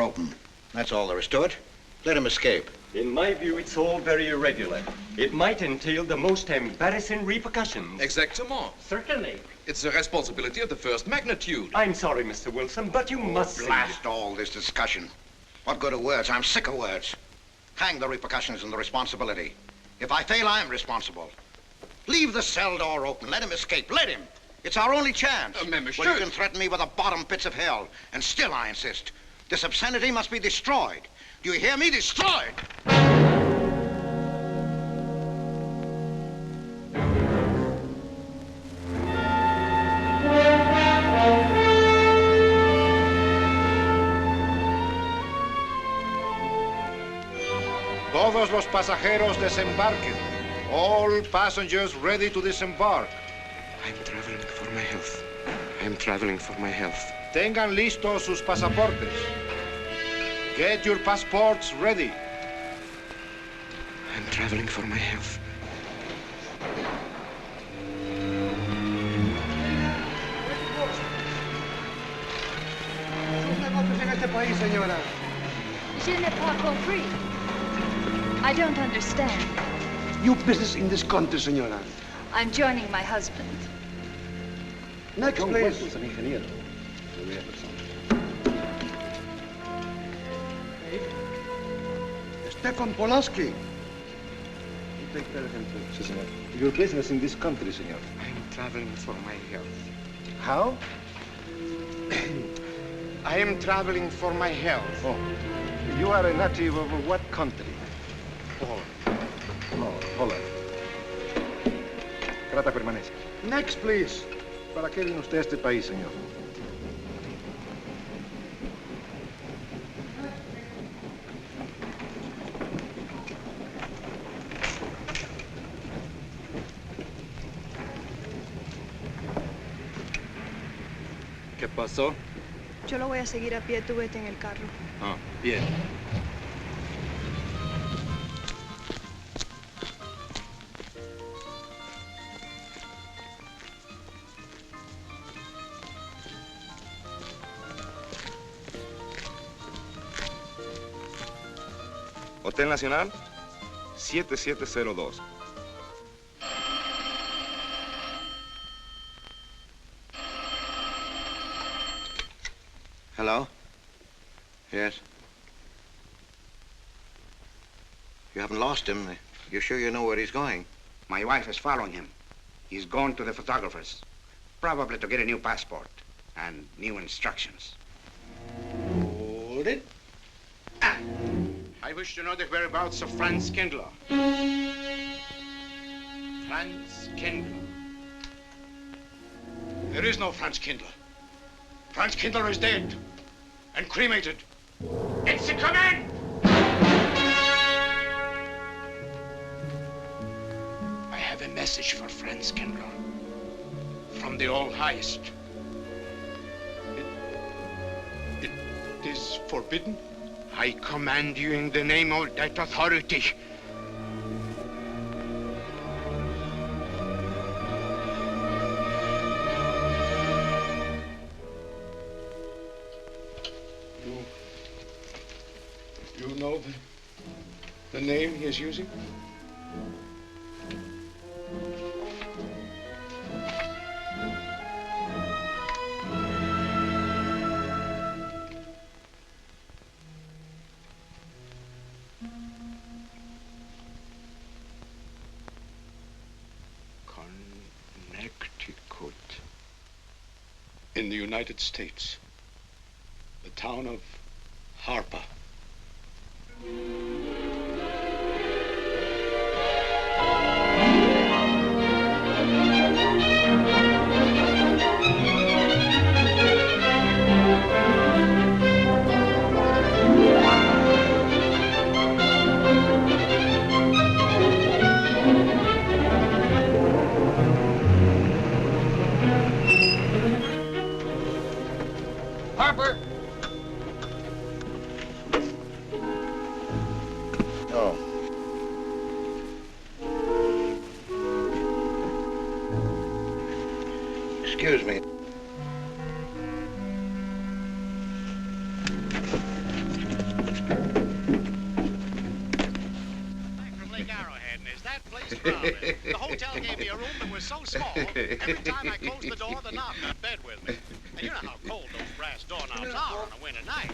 open. That's all there is to it. Let him escape. In my view, it's all very irregular. It might entail the most embarrassing repercussions. Exactement. Certainly. It's a responsibility of the first magnitude. I'm sorry, Mr. Wilson, but you must see Blast all this discussion. What good are words? I'm sick of words. Hang the repercussions and the responsibility. If I fail, I'm responsible. Leave the cell door open. Let him escape. Let him. It's our only chance. Monsieur. Well, you can threaten me with the bottom pits of hell, and still I insist. This obscenity must be destroyed. Do you hear me? Destroyed! Todos los pasajeros desembarquen. All passengers ready to disembark. I'm traveling for my health. I'm traveling for my health. Tengan listos sus pasaportes. Get your passports ready. I'm traveling for my health. Je n'ai pas compris. I don't understand. Your business in this country, senora. I'm joining my husband. Next, please. Stefan Polaski. Your business in this country, senor. I'm traveling for my health. How? I am traveling for my health. Oh. You are a native of what country? Holland. Oh, Holland. Trata permanece. Next, please. ¿Para qué vino usted a este país, señor? ¿Qué pasó? Yo lo voy a seguir a pie, tú vete en el carro. Ah, bien. Hotel Nacional, 7702. Hello? Yes? You haven't lost him. You're sure you know where he's going? My wife is following him. He's gone to the photographer's, probably to get a new passport and new instructions. Hold it. I wish to know the whereabouts of Franz Kindler. Franz Kindler. There is no Franz Kindler. Franz Kindler is dead and cremated. It's a command! I have a message for Franz Kindler from the All-Highest. It is forbidden? I command you in the name of that authority. You know the name he is using? Connecticut. In the United States. The town of Harper. Harper! Oh. Excuse me. Lake Arrowhead, and is that place crowded? The hotel gave me a room that was so small, every time I closed the door, the knob got bed with me. And you know how cold those brass doorknobs are on a winter night.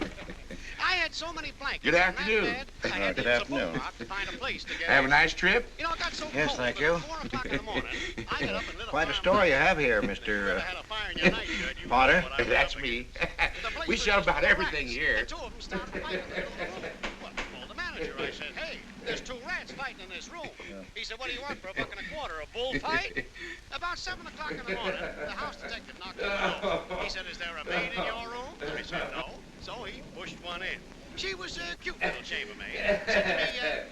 I had so many blankets. Good afternoon. In that bed, I had Good to use a afternoon. bookmark to find a place to get Have a in. nice trip? You know, it got so Yes, cold thank that you. at 4 o'clock in the morning, I got up and lit a Quite a fire story you in my have here, room. If you Mr. ever had a fire in your nightshirt, you Potter. know what I was That's up me. against. The place We was sell just about full of everything rats, here. And two of them started fighting in the little room. Well, I told the manager, I said, hey, there's 2 rats fighting in this room. He said, what do you want for $1.25? A bullfight? About 7 o'clock in the morning, the house detective knocked on the door. He said, is there a maid in your room? I said, no. So he pushed one in. She was a cute little chambermaid. Said to me,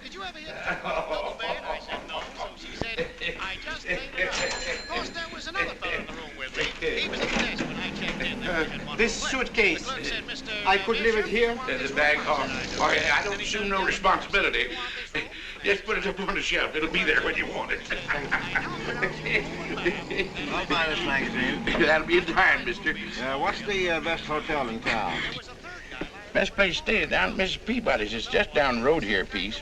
did you ever hear the talk about double bed? I said, no. So she said, I just laid it out. Of course, there was another fellow in the room with me. He was at the desk when I checked in. There was one This room left. suitcase, The clerk said, Mr. I could leave it Bishop, here? you want this The bag room? home. I said, Oh, do. yeah, I don't Then he assume turned no to the responsibility. You want this room? Just put it up on the shelf. It'll be there when you want it. I'll buy this magazine. That'll be in time, mister. What's the best hotel in town? Best place to stay is down at Mrs. Peabody's. It's just down the road here a piece.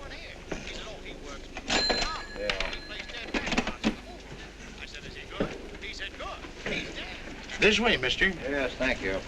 This way, mister. Yes, thank you.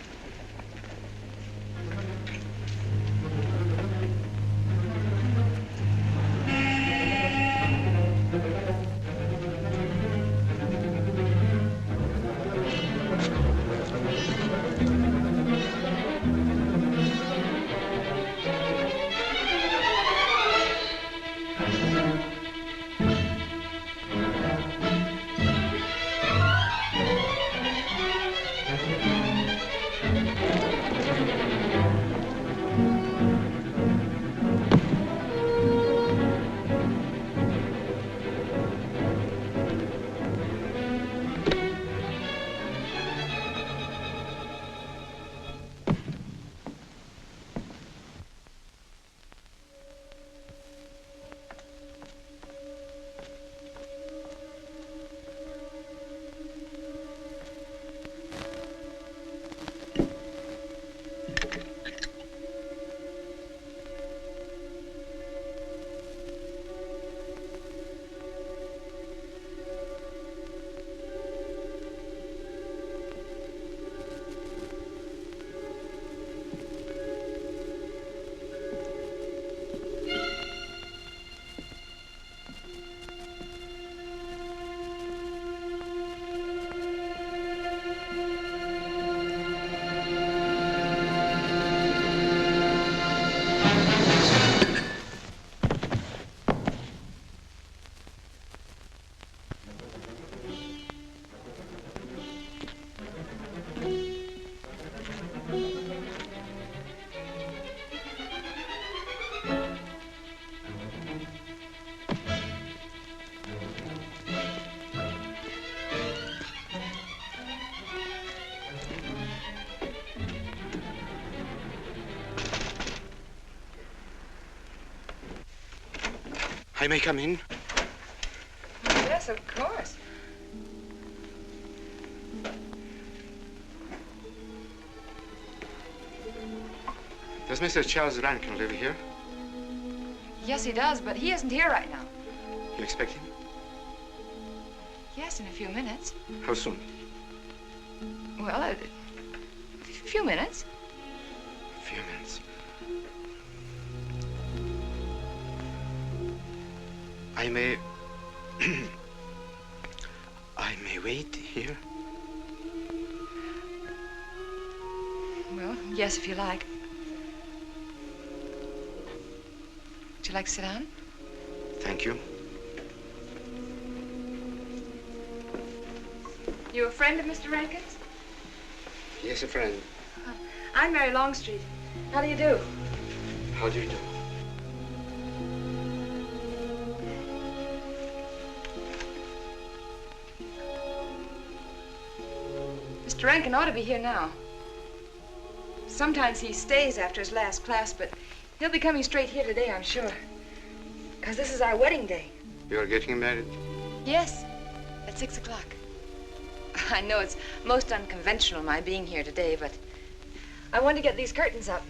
I may come in? Yes, of course. Does Mr. Charles Rankin live here? Yes, he does, but he isn't here right now. You expect him? Yes, in a few minutes. How soon? Well, a few minutes. A few minutes. I may... I may wait here? Well, yes, if you like. Would you like to sit down? Thank you. You a friend of Mr. Rankin's? Yes, a friend. I'm Mary Longstreet. How do you do? How do you do? Mr. Rankin ought to be here now. Sometimes he stays after his last class, but he'll be coming straight here today, I'm sure. Because this is our wedding day. You're getting married? Yes, at 6 o'clock. I know it's most unconventional, my being here today, but I want to get these curtains up.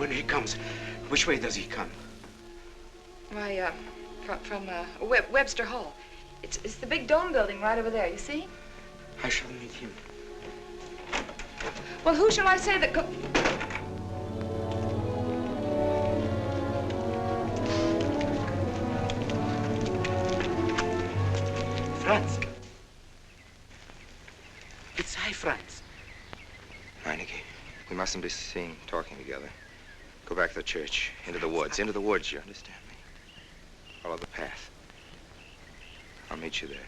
When he comes, which way does he come? Why, from Webster Hall. It's the big dome building right over there, you see? I shall meet him. Well, who shall I say that go... Franz. It's I, Franz. Meineke, we mustn't be seen talking together. Go back to the church, into the woods, you understand me? Follow the path. I'll meet you there.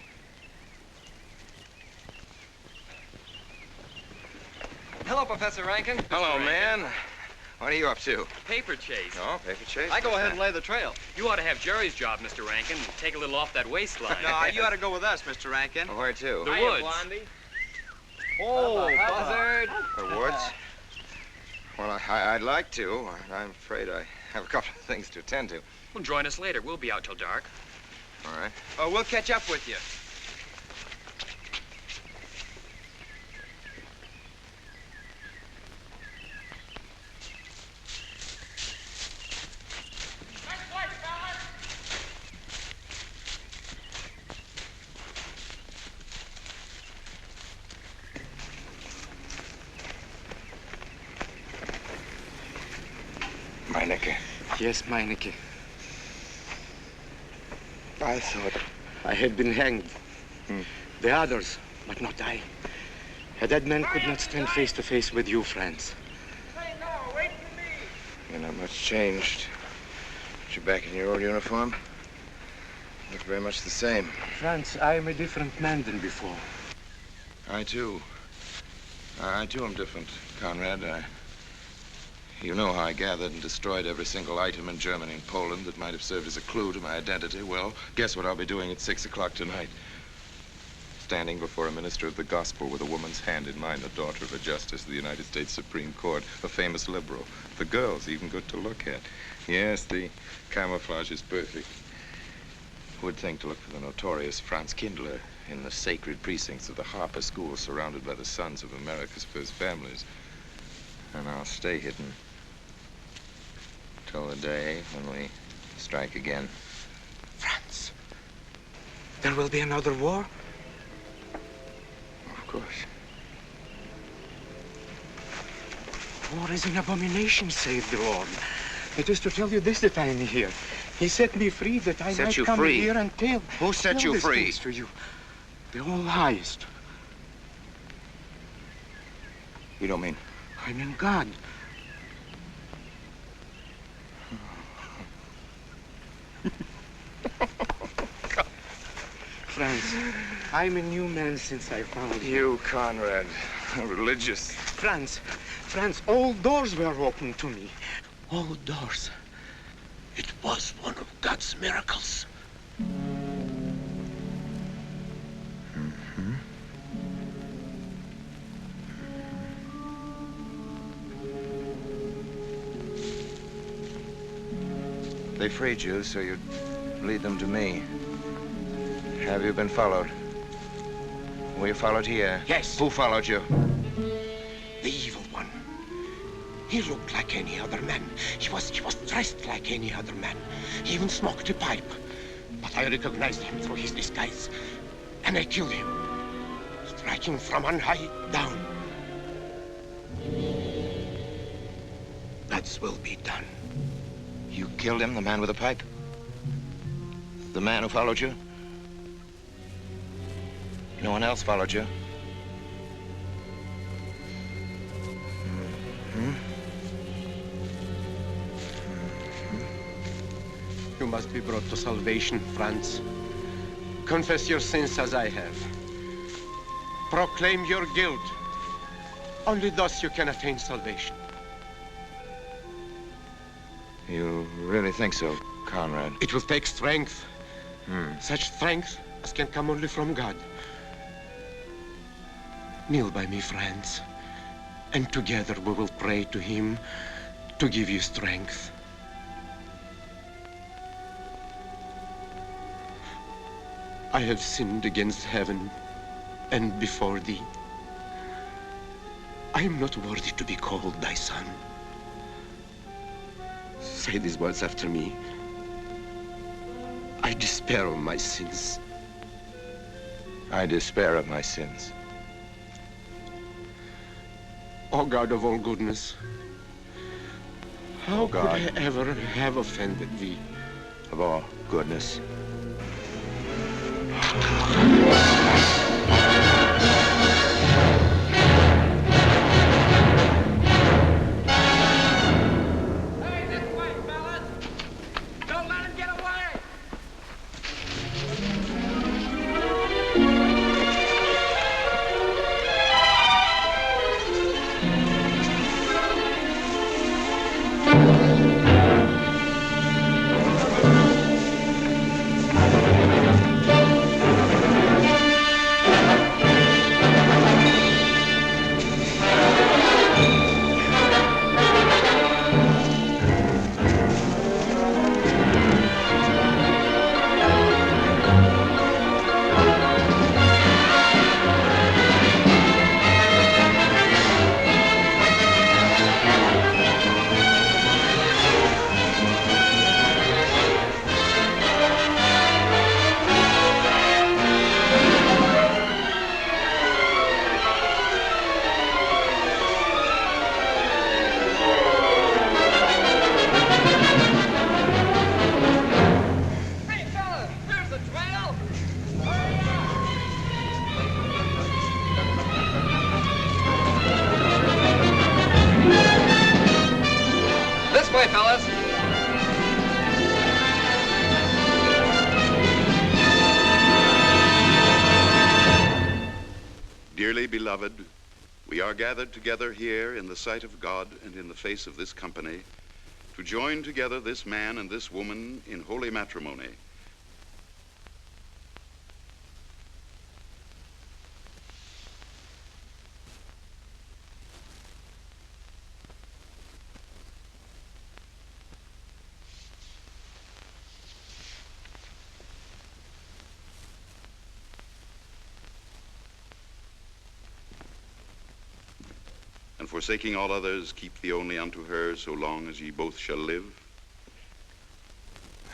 Hello, Professor Rankin. Hello, man. What are you up to? Paper chase. Oh, paper chase? I go ahead and lay the trail. You ought to have Jerry's job, Mr. Rankin, and take a little off that waistline. No, you ought to go with us, Mr. Rankin. Where to? The woods. Blondie. Oh, Buzzard. The woods? Well, I'd like to. I'm afraid I have a couple of things to attend to. Well, join us later. We'll be out till dark. All right. Oh, we'll catch up with you. Meineke. Yes, Meineke. I thought I had been hanged. The others, but not I. A dead man could not stand face to face with you, Franz. Hey, no, wait for me. You're not much changed. But you're back in your old uniform. Look very much the same. Franz, I am a different man than before. I too am different, Conrad. You know how I gathered and destroyed every single item in Germany and Poland that might have served as a clue to my identity. Well, guess what I'll be doing at 6 o'clock tonight? Standing before a minister of the gospel with a woman's hand in mine, the daughter of a justice of the United States Supreme Court, a famous liberal. The girl's even good to look at. Yes, the camouflage is perfect. Who would think to look for the notorious Franz Kindler in the sacred precincts of the Harper School, surrounded by the sons of America's first families? And I'll stay hidden till the day when we strike again. Franz, there will be another war? Of course. War is an abomination, saith the Lord. It is to tell you this that I am here. He set me free that I might come here and tell. Who set you free? To you. The All-Highest. You don't mean? I mean God. Franz, I'm a new man since I found you. You, Conrad, religious. Franz, all doors were open to me. All doors. It was one of God's miracles. They freed you so you'd lead them to me. Have you been followed? Were you followed here? Yes. Who followed you? The evil one. He looked like any other man. He was dressed like any other man. He even smoked a pipe. But I recognized him through his disguise. And I killed him. Striking from on high down. God's will be done. You killed him, the man with the pipe? The man who followed you? No one else followed you? You must be brought to salvation, Franz. Confess your sins as I have. Proclaim your guilt. Only thus you can attain salvation. You really think so, Conrad? It will take strength. Such strength as can come only from God. Kneel by me, Franz, and together we will pray to him to give you strength. I have sinned against heaven and before thee. I am not worthy to be called thy son. Say these words after me. I despair of my sins. I despair of my sins. O God of all goodness, how O God, could I ever have offended thee? Of all goodness. Dearly beloved, we are gathered together here in the sight of God and in the face of this company to join together this man and this woman in holy matrimony. And forsaking all others, keep thee only unto her so long as ye both shall live?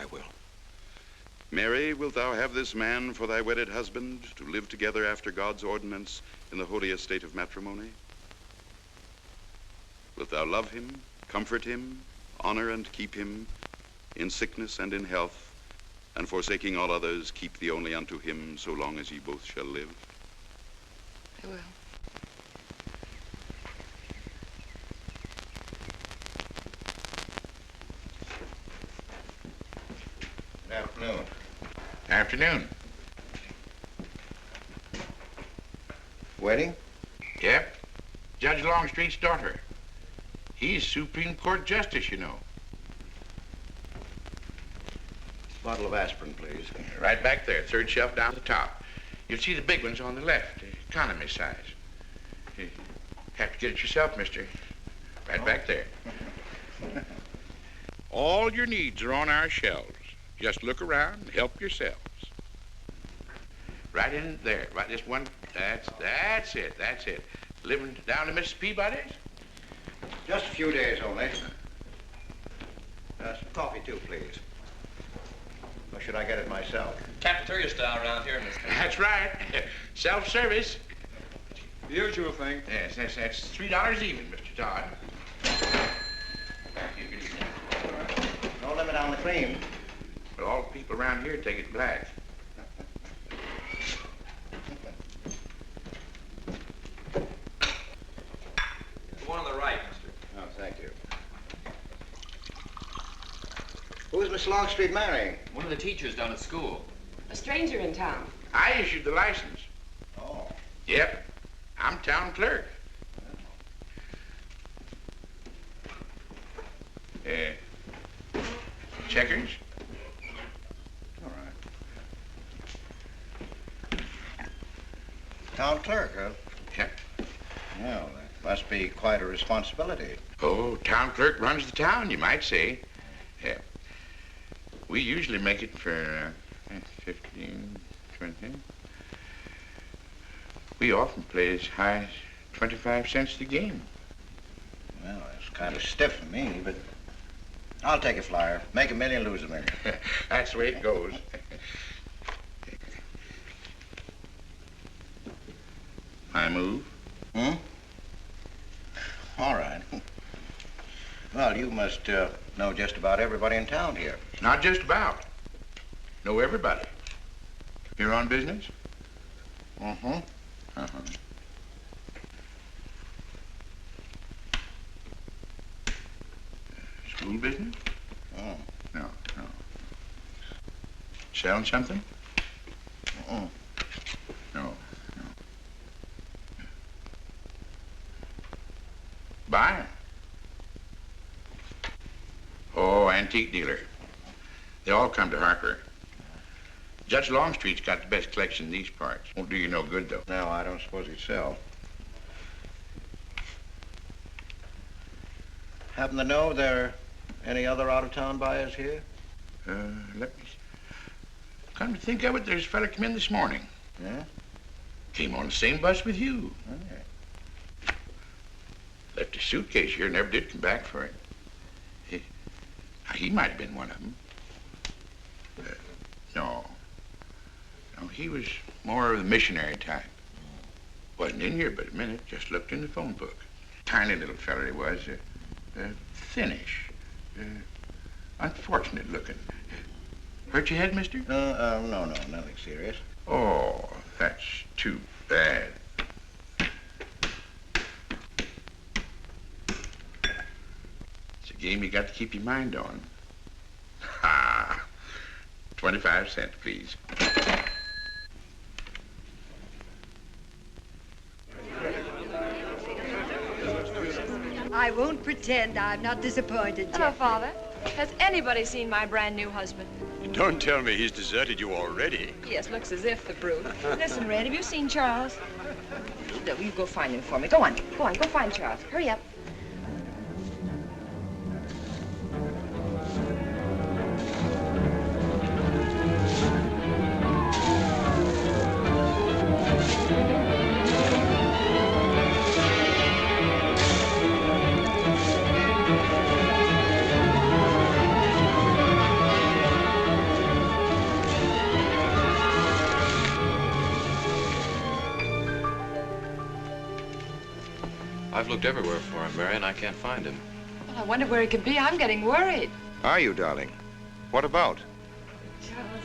I will. Mary, wilt thou have this man for thy wedded husband, to live together after God's ordinance in the holy estate of matrimony? Wilt thou love him, comfort him, honor and keep him in sickness and in health, and forsaking all others, keep thee only unto him so long as ye both shall live? I will. Good afternoon. Afternoon. Wedding? Yep. Judge Longstreet's daughter. He's Supreme Court Justice, you know. Bottle of aspirin, please. Right back there, third shelf down the top. You'll see the big ones on the left, the economy size. You have to get it yourself, mister. Right back there. All your needs are on our shelves. Just look around and help yourselves. Right in there, right this one, that's it. Living down to Mrs. Peabody's? Just a few days only. Some coffee too, please. Or should I get it myself? Cafeteria style around here, mister. That's right. Self-service. The usual thing. Yes, that's $3 even, Mr. Todd. No limit on the cream. But all the people around here take it black. The one on the right, mister. Oh, thank you. Who's Miss Longstreet marrying? One of the teachers down at school. A stranger in town. I issued the license. Oh. Yep. I'm town clerk. Checkers? All right. Town clerk, huh? Yep. Well, that must be quite a responsibility. Oh, town clerk runs the town, you might say. Yeah. We usually make it for 15, 20. We often play as high as 25 cents the game. Well, that's kind of stiff for me, but I'll take a flyer. Make a million, lose a million. That's the way it goes. I move. Hmm? All right. Well, you must know just about everybody in town here. Not just about. Know everybody. You're on business? Mm-hmm. Uh-huh. School business? Oh. No. Selling something? Mm-mm. No. Buying? Oh, antique dealer. They all come to Harper. Judge Longstreet's got the best collection in these parts. Won't do you no good, though. No, I don't suppose he'd sell. Happen to know there are any other out-of-town buyers here? Let me see. Come to think of it, there's a fella come in this morning. Yeah? Came on the same bus with you. Okay. Left his suitcase here, never did come back for it. He might have been one of them. No, he was more of the missionary type. Wasn't in here but a minute, just looked in the phone book. Tiny little fella he was, thinnish, unfortunate looking. Hurt your head, mister? No, nothing serious. Oh, that's too bad. It's a game you got to keep your mind on. Ha! 25 cents, please. I won't pretend I'm not disappointed, Hello, Jeff. Father. Has anybody seen my brand new husband? Don't tell me he's deserted you already. Yes, looks as if, the brute. Listen, Red, have you seen Charles? You go find him for me. Go on, go find Charles. Hurry up. I've looked everywhere for him, Mary, and I can't find him. Well, I wonder where he could be. I'm getting worried. Are you, darling? What about? Charles,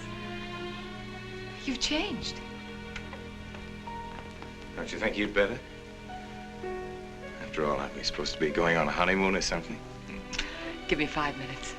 you've changed. Don't you think you'd better? After all, aren't we supposed to be going on a honeymoon or something? Give me 5 minutes.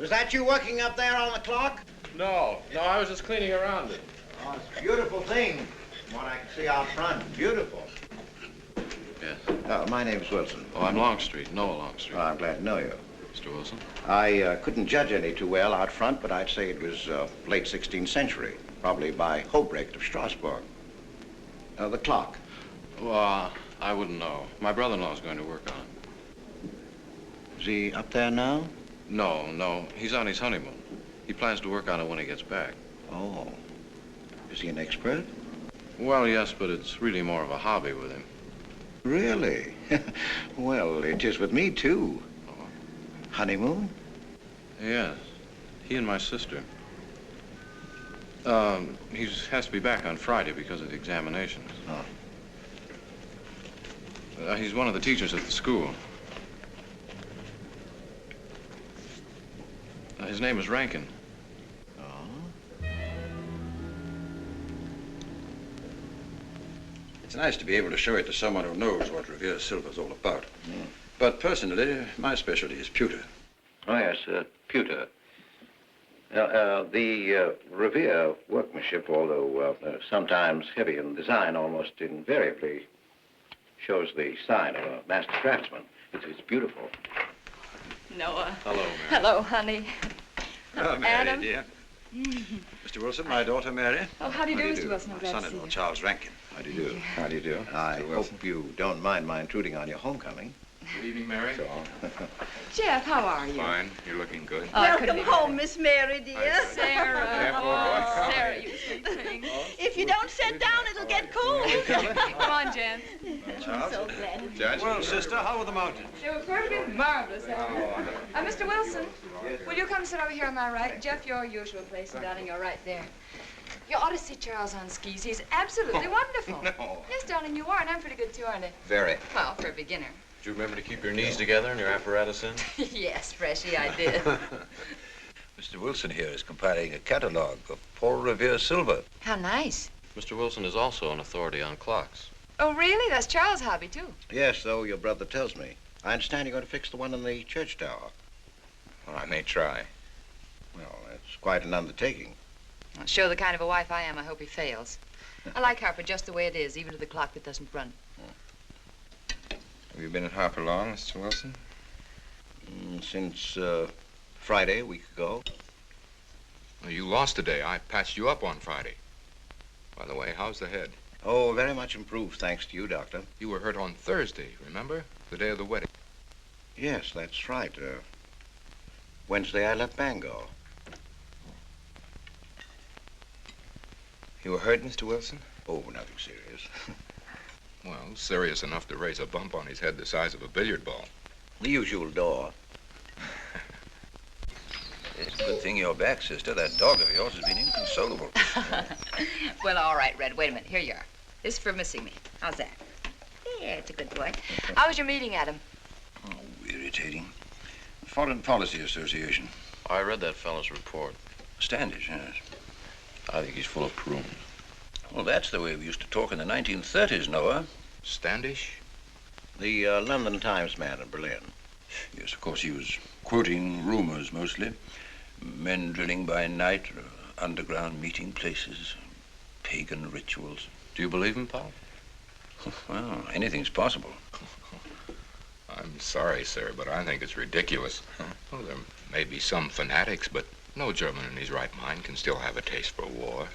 Was that you working up there on the clock? No, I was just cleaning around it. Oh, it's a beautiful thing. From what I can see out front. Beautiful. Yes. My name's Wilson. Oh, I'm Longstreet, Noah Longstreet. Oh, I'm glad to know you. Mr. Wilson? I couldn't judge any too well out front, but I'd say it was late 16th century, probably by Hobrecht of Strasbourg. The clock. Well, I wouldn't know. My brother-in-law's going to work on it. Is he up there now? No. He's on his honeymoon. He plans to work on it when he gets back. Oh. Is he an expert? Well, yes, but it's really more of a hobby with him. Really? Well, it is with me, too. Oh. Honeymoon? Yes. He and my sister. He has to be back on Friday because of the examinations. Oh. He's one of the teachers at the school. His name is Rankin. It's nice to be able to show it to someone who knows what Revere Silver's all about. But personally, my specialty is pewter. Oh, yes, pewter. The Revere workmanship, although sometimes heavy in design, almost invariably shows the sign of a master craftsman. It's beautiful. Noah. Hello, Mary. Hello, honey. Oh, Mary, Adam. dear. Mr. Wilson, my daughter, Mary. Oh, how do you do, Mr. Wilson? I'm My glad to see son-in-law, you. Charles Rankin. How do you do? How do you do? I Mr. Wilson. hope you don't mind my intruding on your homecoming. Good evening, Mary. Jeff, how are you? Fine. You're looking good. Welcome home, Miss Mary, dear. Sarah. Oh, Sarah, you sweet thing. If you don't sit down, it'll get cold. Come on, Jen. I'm so glad. Judge? Well, sister, how were the mountains? They were perfectly marvelous. Mr. Wilson, will you come sit over here on my right? Jeff, your usual place, and darling, you're right there. You ought to see Charles on skis. He's absolutely wonderful. No. Yes, darling, you are, and I'm pretty good too, aren't I? Very. Well, for a beginner. Do you remember to keep your knees together and your apparatus in? Yes, Freshy, I did. Mr. Wilson here is compiling a catalogue of Paul Revere Silver. How nice. Mr. Wilson is also an authority on clocks. Oh, really? That's Charles' hobby, too. Yes, so your brother tells me. I understand you're going to fix the one in the church tower. Well, I may try. Well, that's quite an undertaking. Well, show the kind of a wife I am, I hope he fails. I like Harper just the way it is, even to the clock that doesn't run. Have you been at Harper long, Mr. Wilson? Since Friday, a week ago. Well, you lost today. I patched you up on Friday. By the way, how's the head? Oh, very much improved, thanks to you, Doctor. You were hurt on Thursday, remember? The day of the wedding. Yes, that's right. Wednesday, I left Bangor. You were hurt, Mr. Wilson? Oh, nothing serious. Well, serious enough to raise a bump on his head the size of a billiard ball. The usual door. It's a good thing you're back, sister. That dog of yours has been inconsolable. Well, all right, Red. Wait a minute. Here you are. This is for missing me. How's that? Yeah, it's a good boy. How was your meeting, Adam? Oh, irritating. Foreign Policy Association. I read that fellow's report. Standish, yes. I think he's full of prunes. Well, that's the way we used to talk in the 1930s, Noah. Standish? The London Times man in Berlin. Yes, of course, he was quoting rumors mostly. Men drilling by night, underground meeting places, pagan rituals. Do you believe him, Paul? Well, anything's possible. I'm sorry, sir, but I think it's ridiculous. Well, there may be some fanatics, but no German in his right mind can still have a taste for war.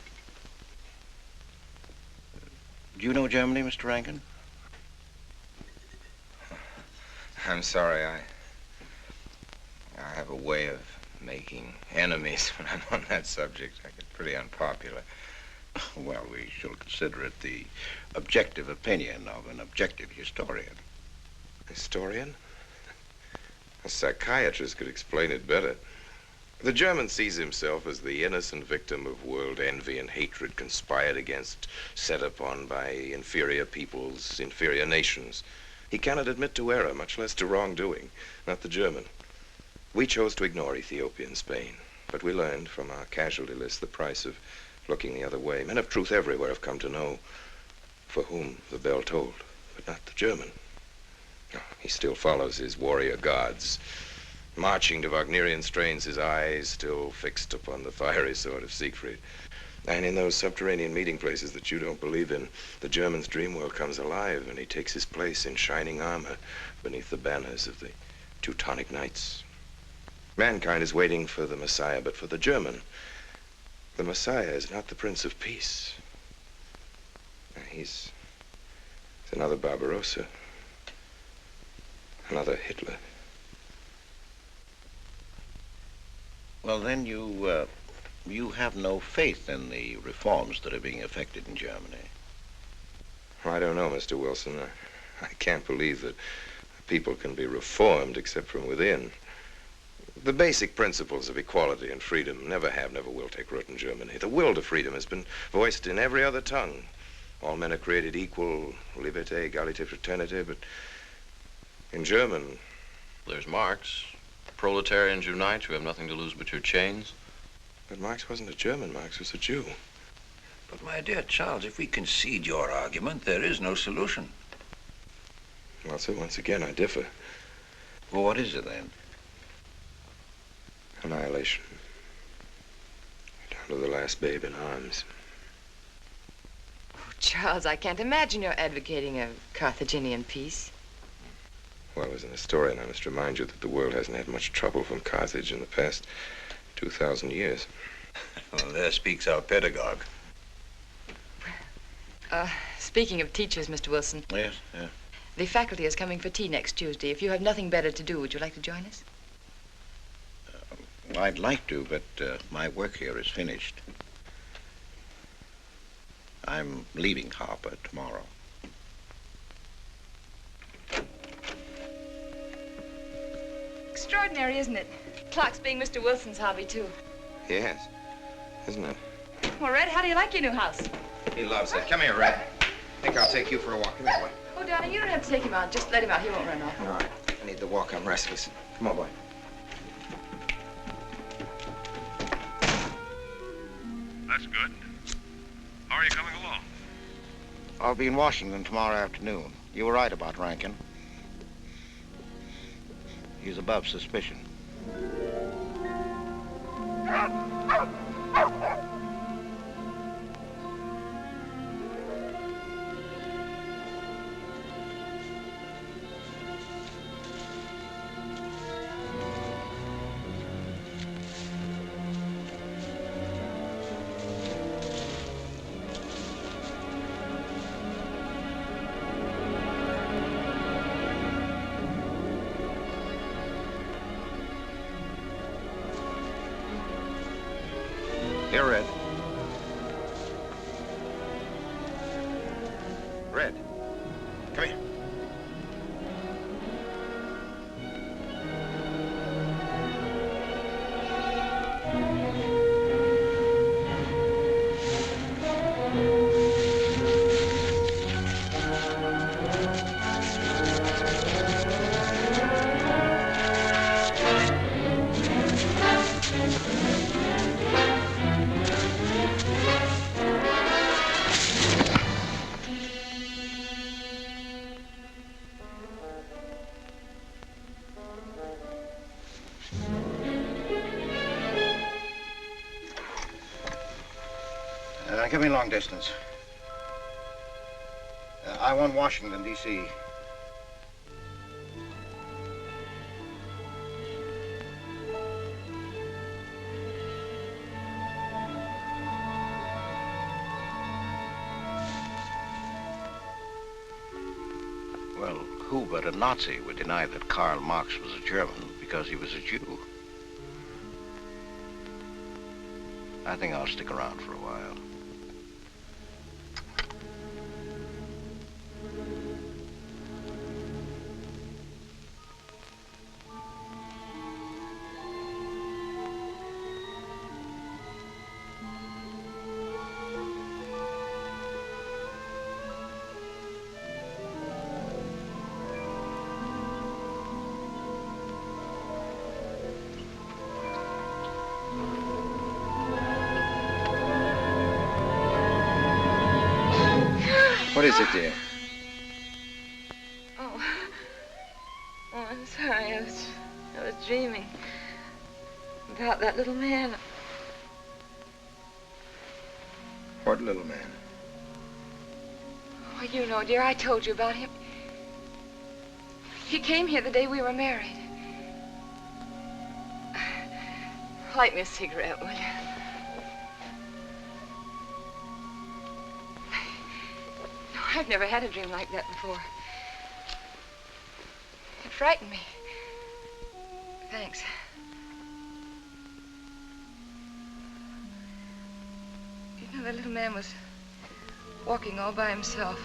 Do you know Germany, Mr. Rankin? I'm sorry, I have a way of making enemies when I'm on that subject. I get pretty unpopular. Well, we shall consider it the objective opinion of an objective historian. Historian? A psychiatrist could explain it better. The German sees himself as the innocent victim of world envy and hatred conspired against, set upon by inferior peoples, inferior nations. He cannot admit to error, much less to wrongdoing. Not the German. We chose to ignore Ethiopia and Spain, but we learned from our casualty list the price of looking the other way. Men of truth everywhere have come to know for whom the bell tolled, but not the German. He still follows his warrior gods, marching to Wagnerian strains, his eyes still fixed upon the fiery sword of Siegfried. And in those subterranean meeting places that you don't believe in, the German's dream world comes alive, and he takes his place in shining armor beneath the banners of the Teutonic Knights. Mankind is waiting for the Messiah, but for the German, the Messiah is not the Prince of Peace. He's another Barbarossa, another Hitler. Well, then you have no faith in the reforms that are being effected in Germany. Well, I don't know, Mr. Wilson. I can't believe that people can be reformed except from within. The basic principles of equality and freedom never have, never will take root in Germany. The will to freedom has been voiced in every other tongue. All men are created equal, liberté, égalité, fraternité, but in German... There's Marx. Proletarians unite, you have nothing to lose but your chains. But Marx wasn't a German, Marx was a Jew. But my dear Charles, if we concede your argument, there is no solution. Well, sir, once again, I differ. Well, what is it then? Annihilation. Down to the last babe in arms. Oh, Charles, I can't imagine you're advocating a Carthaginian peace. Well, as an historian, I must remind you that the world hasn't had much trouble from Carthage in the past 2,000 years. Well, there speaks our pedagogue. Speaking of teachers, Mr. Wilson. Yes, yeah. The faculty is coming for tea next Tuesday. If you have nothing better to do, would you like to join us? Well, I'd like to, but my work here is finished. I'm leaving Harper tomorrow. Extraordinary, isn't it? Clocks being Mr. Wilson's hobby, too. Yes, isn't it? Well, Red, how do you like your new house? He loves it. Come here, Red. I think I'll take you for a walk. Come here, boy. Oh, darling, you don't have to take him out. Just let him out. He won't run off. All right. I need the walk. I'm restless. Come on, boy. That's good. How are you coming along? I'll be in Washington tomorrow afternoon. You were right about Rankin. He's above suspicion. Here, Red. Red, come here. Give me long distance. I want Washington, D.C. Well, who but a Nazi would deny that Karl Marx was a German because he was a Jew? I think I'll stick around for a while. What is it, dear? Oh, I'm sorry. I was dreaming about that little man. What little man? Oh, you know, dear, I told you about him. He came here the day we were married. Light me a cigarette, will you? No, I've never had a dream like that before. It frightened me. Thanks. You know, the little man was walking all by himself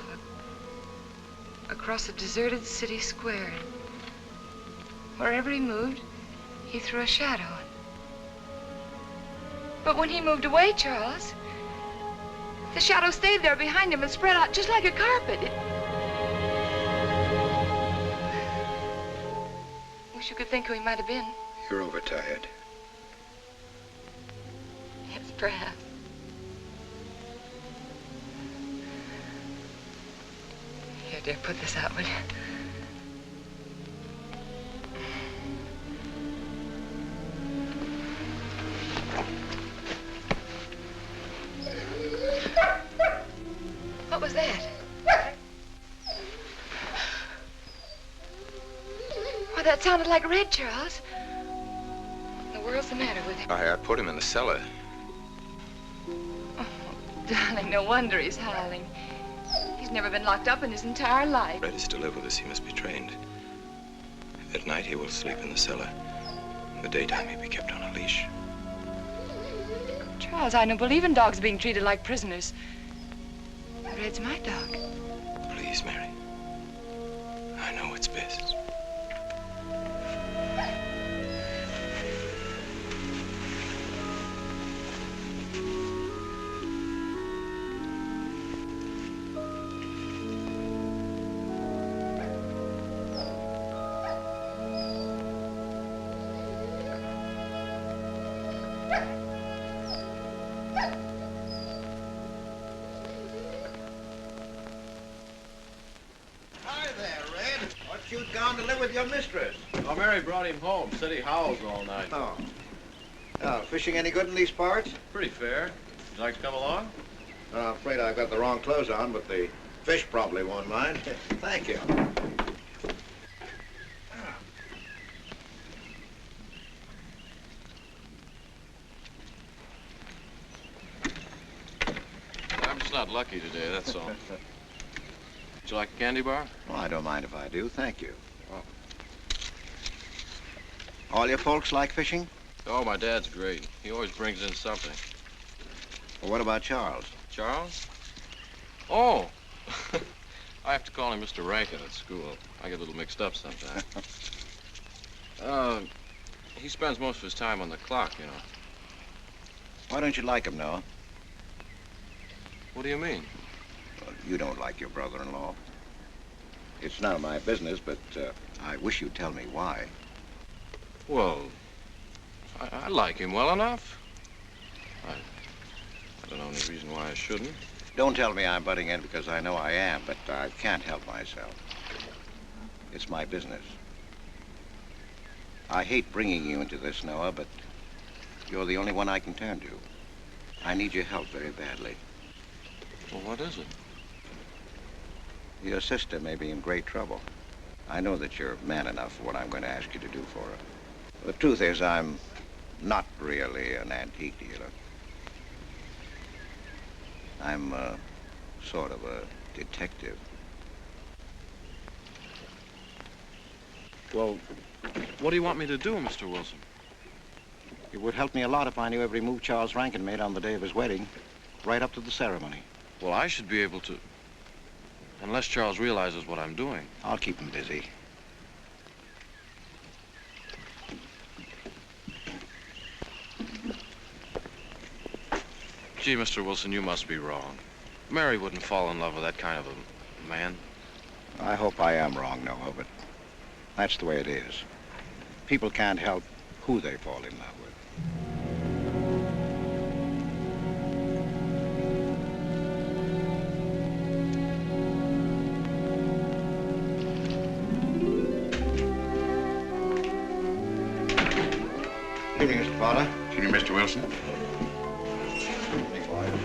across a deserted city square. Wherever he moved, He threw a shadow. But when he moved away, Charles, the shadow stayed there behind him and spread out just like a carpet. Wish you could think who he might have been. You're overtired. Yes, perhaps. Here, dear, put this out, will you? What was that? Why, that sounded like Red, Charles. What in the world's the matter with him? I put him in the cellar. Oh, darling, no wonder he's howling. He's never been locked up in his entire life. Red is to live with us. He must be trained. At night, he will sleep in the cellar. In the daytime, he'll be kept on a leash. Charles, I don't believe in dogs being treated like prisoners. Red's my dog. Please, Mary. I know it's best. You'd gone to live with your mistress. Oh, Mary brought him home. Said he howls all night. Oh. Oh, fishing any good in these parts? Pretty fair. Would you like to come along? I'm afraid I've got the wrong clothes on, but the fish probably won't mind. Thank you. I'm just not lucky today, that's all. Would you like a candy bar? Well, I don't mind if I do. Thank you. Oh. All your folks like fishing? Oh, my dad's great. He always brings in something. Well, what about Charles? Charles? Oh! I have to call him Mr. Rankin at school. I get a little mixed up sometimes. He spends most of his time on the clock, you know. Why don't you like him, Noah? What do you mean? Well, you don't like your brother-in-law. It's none of my business, but I wish you'd tell me why. Well, I like him well enough. I don't know any reason why I shouldn't. Don't tell me I'm butting in because I know I am, but I can't help myself. It's my business. I hate bringing you into this, Noah, but you're the only one I can turn to. I need your help very badly. Well, what is it? Your sister may be in great trouble. I know that you're man enough for what I'm going to ask you to do for her. The truth is, I'm not really an antique dealer. I'm sort of a detective. Well, what do you want me to do, Mr. Wilson? It would help me a lot if I knew every move Charles Rankin made on the day of his wedding, right up to the ceremony. Well, I should be able to, unless Charles realizes what I'm doing. I'll keep him busy. Gee, Mr. Wilson, you must be wrong. Mary wouldn't fall in love with that kind of a man. I hope I am wrong, Noah, but that's the way it is. People can't help who they fall in love with. Good evening, Mr. Fowler. Good evening, Mr. Wilson.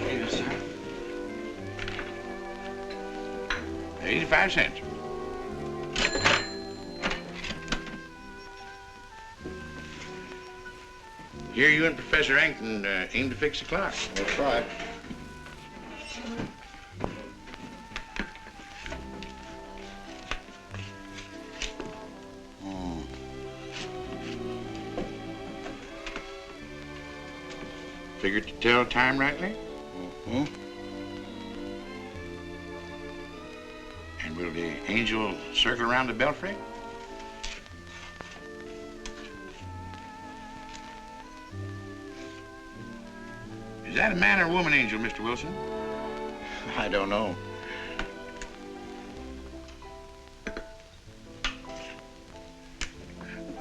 Yes, sir. 85 cents. Here you and Professor Ankton aim to fix the clock. We'll try. Figured to tell time rightly? Mm-hmm. And will the angel circle around the belfry? that a man or a woman, Angel, Mr. Wilson? I don't know.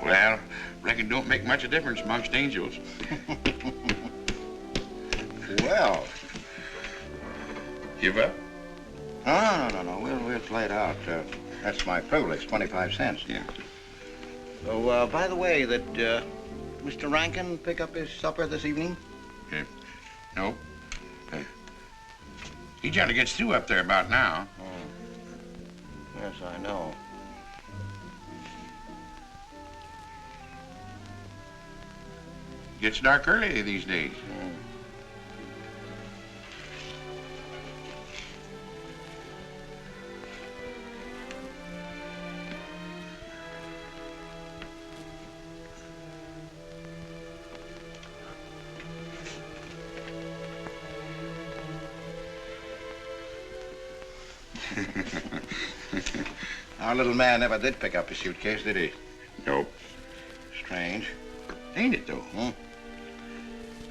Well, reckon don't make much of a difference amongst angels. Well. Give up? No. We'll play it out. That's my privilege, 25 cents. Yeah. So, by the way, did Mr. Rankin pick up his supper this evening? No. He generally gets through up there about now. Oh. Yes, I know. Gets dark early these days. Our little man never did pick up his suitcase, did he? Nope. Strange. Ain't it, though?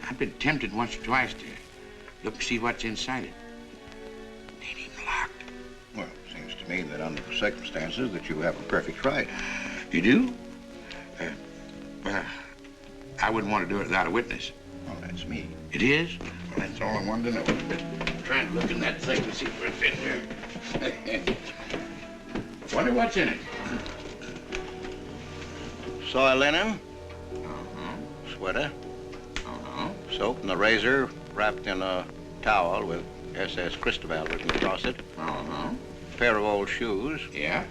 I've been tempted once or twice to look and see what's inside it. Ain't even locked. Well, it seems to me that under the circumstances that you have a perfect right. You do? Well, I wouldn't want to do it without a witness. Oh, that's me. It is? Well, that's all I wanted to know. I'm trying to look in that thing and see what's in there. Wonder what's in it. Soy linen. Sweater. Soap and a razor wrapped in a towel with SS Cristobal written across it. Pair of old shoes. Yeah.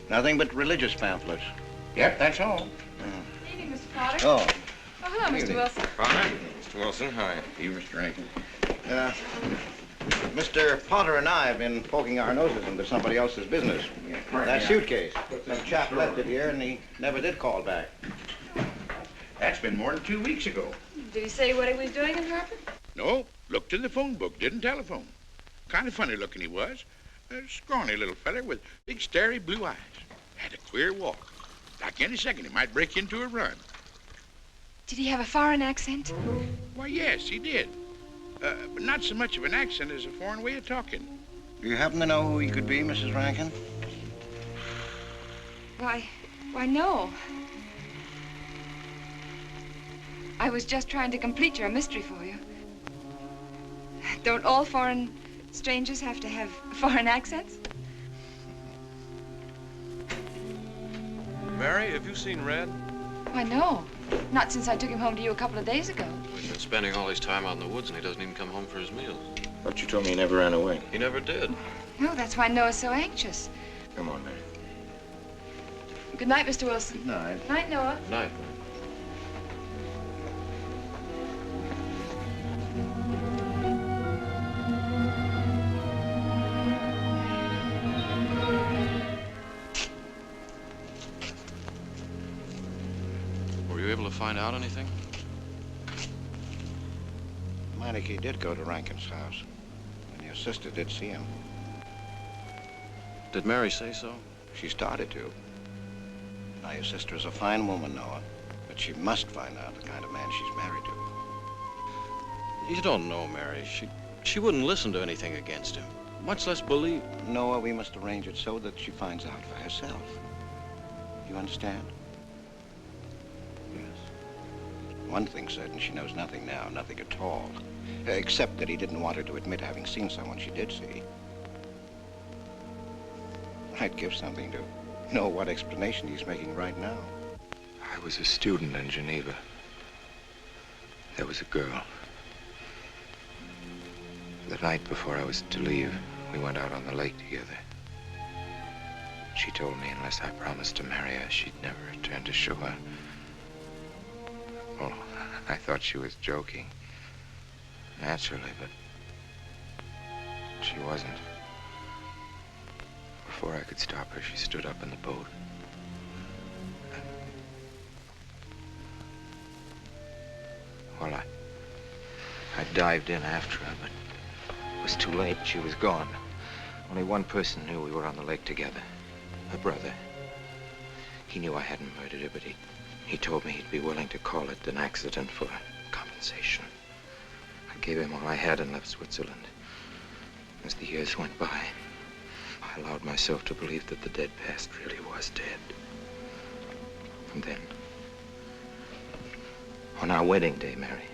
Nothing but religious pamphlets. Yep, that's all. Good evening, Mr. Potter. Oh. Oh, hello, Mr. Wilson. Potter? Mr. Wilson, hi. You, Mr. Rankin. Mr. Potter and I have been poking our noses into somebody else's business. That suitcase. Some chap left it here and he never did call back. That's been more than 2 weeks ago. Did he say what he was doing in Hartford? No, looked in the phone book, didn't telephone. Kind of funny looking he was. A scrawny little feller with big starry blue eyes. Had a queer walk. Like any second he might break into a run. Did he have a foreign accent? Why, yes, he did. But not so much of an accent as a foreign way of talking. Do you happen to know who he could be, Mrs. Rankin? Why, no. I was just trying to complete your mystery for you. Don't all foreign strangers have to have foreign accents? Mary, have you seen Red? Why, no. Not since I took him home to you a couple of days ago. He's been spending all his time out in the woods, and he doesn't even come home for his meals. But you told me he never ran away. He never did. No, that's why Noah's so anxious. Come on, Mary. Good night, Mr. Wilson. Good night. Night, Noah. Night. Were you able to find out anything? Meineke did go to Rankin's house, and your sister did see him. Did Mary say so? She started to. Now, your sister is a fine woman, Noah, but she must find out the kind of man she's married to. You don't know, Mary. She wouldn't listen to anything against him, much less believe. Noah, we must arrange it so that she finds out for herself. You understand? Yes. One thing's certain, she knows nothing now, nothing at all. Except that he didn't want her to admit having seen someone she did see. I'd give something to know what explanation he's making right now. I was a student in Geneva. There was a girl. The night before I was to leave, we went out on the lake together. She told me unless I promised to marry her, she'd never return to shore. Well, I thought she was joking. Naturally, but she wasn't. Before I could stop her, she stood up in the boat. Well, I dived in after her, but it was too late. She was gone. Only one person knew we were on the lake together. Her brother. He knew I hadn't murdered her, but he He told me he'd be willing to call it an accident for compensation. I gave him all I had and left Switzerland. As the years went by, I allowed myself to believe that the dead past really was dead. And then, on our wedding day, Mary,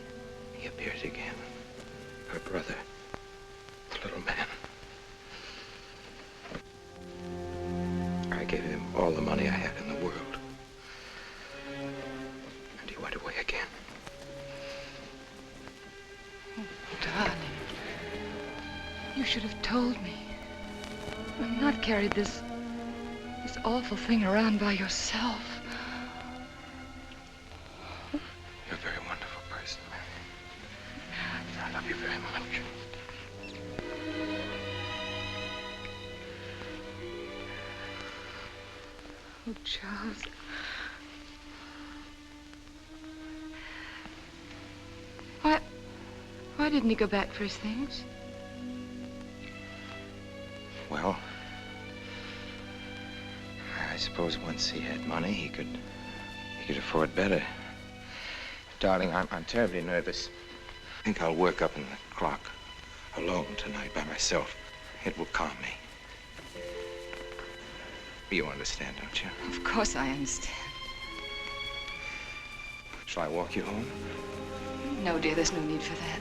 he appeared again. Her brother, the little man. I gave him all the money I had in the world. And he went away again. Oh, darling. You should have told me. And not carried this awful thing around by yourself. You're a very wonderful person, Mary. I love you very much. Oh, Charles. Why didn't he go back for his things? Well, I suppose once he had money, he could afford better. Darling, I'm terribly nervous. I think I'll work up in the clock alone tonight by myself. It will calm me. You understand, don't you? Of course I understand. Shall I walk you home? No, dear, there's no need for that.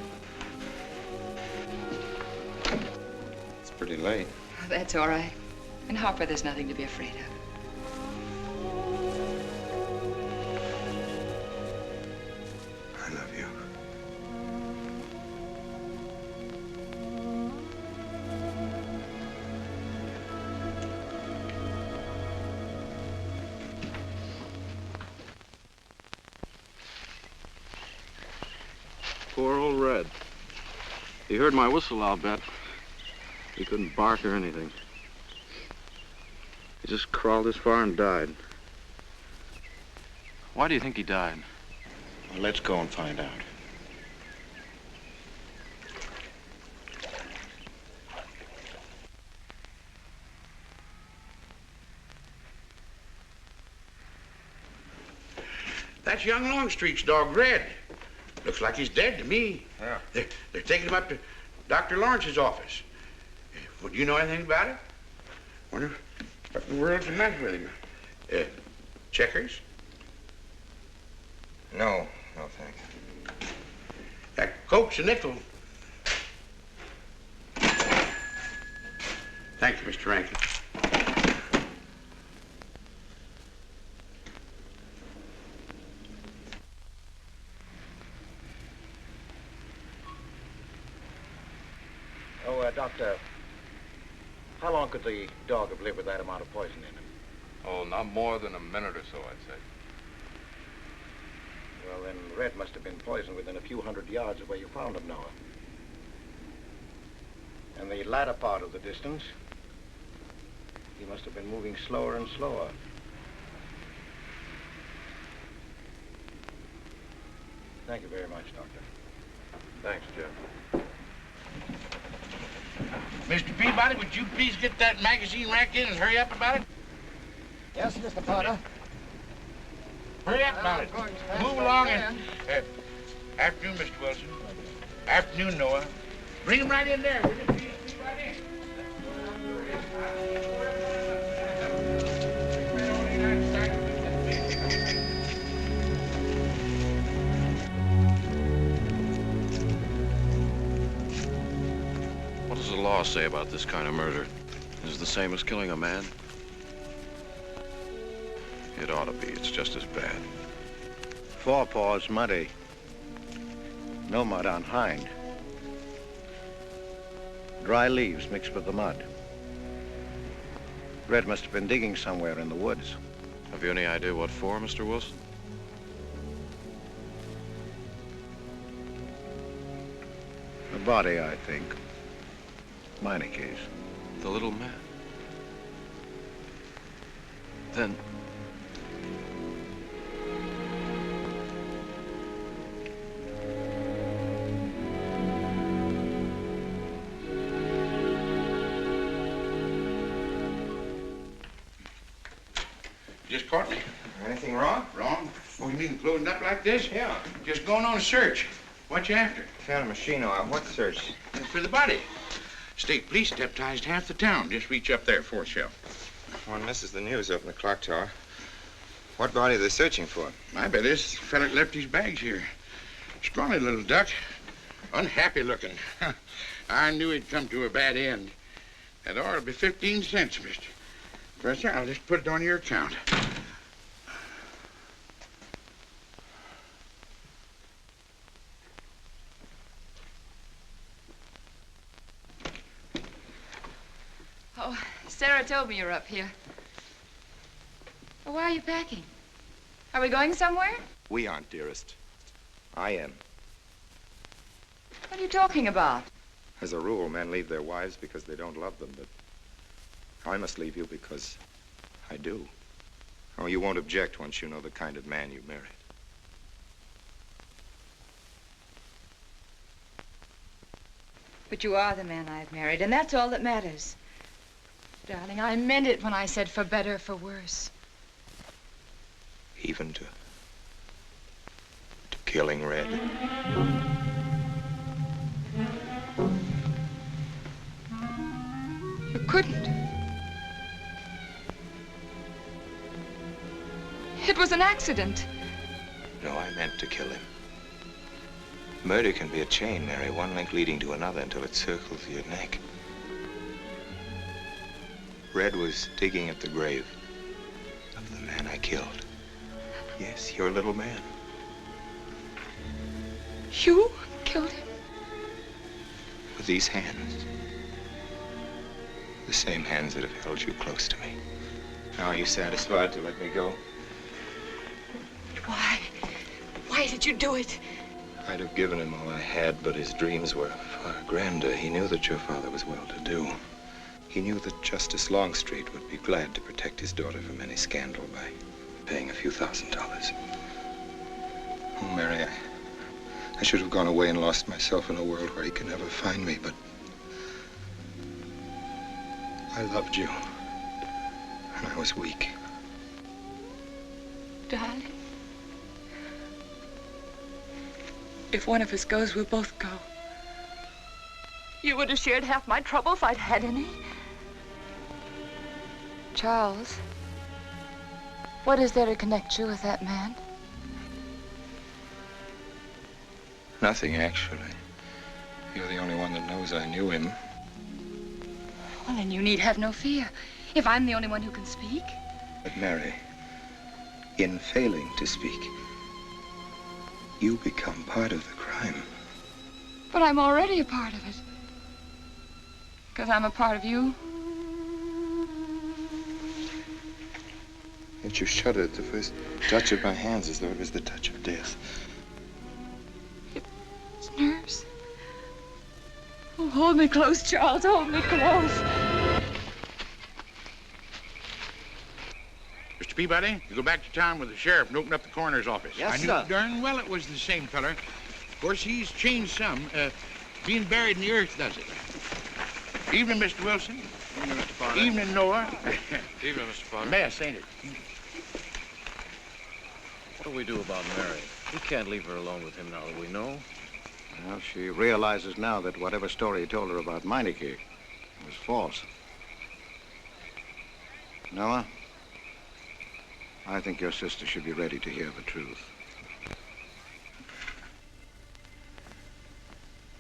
It's pretty late. That's all right. In Harper, there's nothing to be afraid of. I love you. Poor old Red. He heard my whistle, I'll bet. He couldn't bark or anything. He just crawled this far and died. Why do you think he died? Well, let's go and find out. That's young Longstreet's dog, Red. Looks like he's dead to me. Yeah. They're taking him up to Dr. Lawrence's office. Would you know anything about it? Wonder what in the world's the matter with him? Checkers? No, thanks. Cokes and nickel. Thank you, Mr. Rankin. Oh, Doctor, how long could the dog have lived with that amount of poison in him? Oh, not more than a minute or so, I'd say. Well, then Red must have been poisoned within a few hundred yards of where you found him, Noah. And the latter part of the distance, he must have been moving slower and slower. Thank you very much, Doctor. Thanks, Jeff. Mr. Peabody, would you please get that magazine rack in and hurry up about it? Yes, Mr. Potter. Hurry up about it. Move along and... afternoon, Mr. Wilson. Afternoon, Noah. Bring him right in there, will you? Please, right in. What does the law say about this kind of murder? Is it the same as killing a man? It ought to be. It's just as bad. Forepaws muddy. No mud on hind. Dry leaves mixed with the mud. Red must have been digging somewhere in the woods. Have you any idea what for, Mr. Wilson? A body, I think. Minor case. The little man. Then... Just caught me. Anything wrong? Wrong? Oh, You mean closing up like this? Yeah. Just going on a search. What you after? Found a machine oil. What search? For the body. State police deputized half the town. Just reach up there, fourth shelf. One misses the news up in the clock tower. What body are they searching for? I bet this fella left his bags here. Scrawny little duck. Unhappy looking. I knew he'd come to a bad end. That ought to be 15 cents, mister. Professor, I'll just put it on your account. Oh, Sarah told me you're up here. Well, why are you packing? Are we going somewhere? We aren't, dearest. I am. What are you talking about? As a rule, men leave their wives because they don't love them, but I must leave you because I do. Oh, you won't object once you know the kind of man you married. But you are the man I've married, and that's all that matters. Darling, I meant it when I said for better, for worse. Even to killing Red. You couldn't. It was an accident. No, I meant to kill him. Murder can be a chain, Mary, one link leading to another until it circles your neck. Red was digging at the grave of the man I killed. Yes, your little man. You killed him? With these hands. The same hands that have held you close to me. Now, are you satisfied to let me go? Why? Why did you do it? I'd have given him all I had, but his dreams were far grander. He knew that your father was well-to-do. He knew that Justice Longstreet would be glad to protect his daughter from any scandal by paying a few $1,000s. Oh, Mary, I should have gone away and lost myself in a world where he could never find me, but I loved you, and I was weak. Darling, if one of us goes, we'll both go. You would have shared half my trouble if I'd had any. Charles, what is there to connect you with that man? Nothing, actually. You're the only one that knows I knew him. Well, then you need have no fear. If I'm the only one who can speak. But Mary, in failing to speak, you become part of the crime. But I'm already a part of it. Because I'm a part of you. Yet you shuddered at the first touch of my hands as though it was the touch of death. It's nerves. Oh, hold me close, Charles. Hold me close. Mr. Peabody, you go back to town with the sheriff and open up the coroner's office. Yes, I knew sir. darn well it was the same feller. Of course, he's changed some. Being buried in the earth does it. Evening, Mr. Wilson. Evening, Mr. Potter. Evening, Noah. Evening, Mr. Potter. Mess, ain't it? What do we do about Mary? We can't leave her alone with him now that we know. Well, she realizes now that whatever story he told her about Meineke was false. Noah, I think your sister should be ready to hear the truth.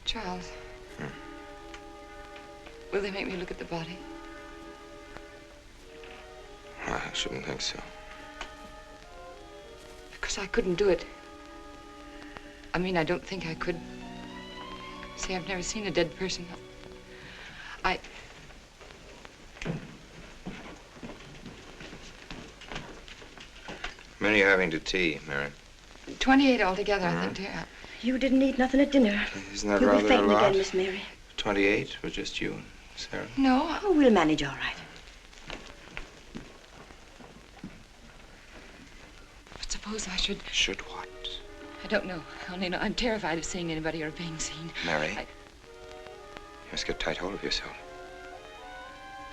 Charles. Will they make me look at the body? I shouldn't think so. Because I couldn't do it. I mean, I don't think I could. See, I've never seen a dead person. Many are having to tea, Mary. 28 altogether, I think, dear. You didn't eat nothing at dinner. Isn't that You'll rather be fainting a lot? again, Miss Mary. 28 for just you and Sarah? No. Oh, we'll manage all right. But suppose I should... Should what? I don't know. I only know I'm terrified of seeing anybody or being seen. Mary, you must get tight hold of yourself.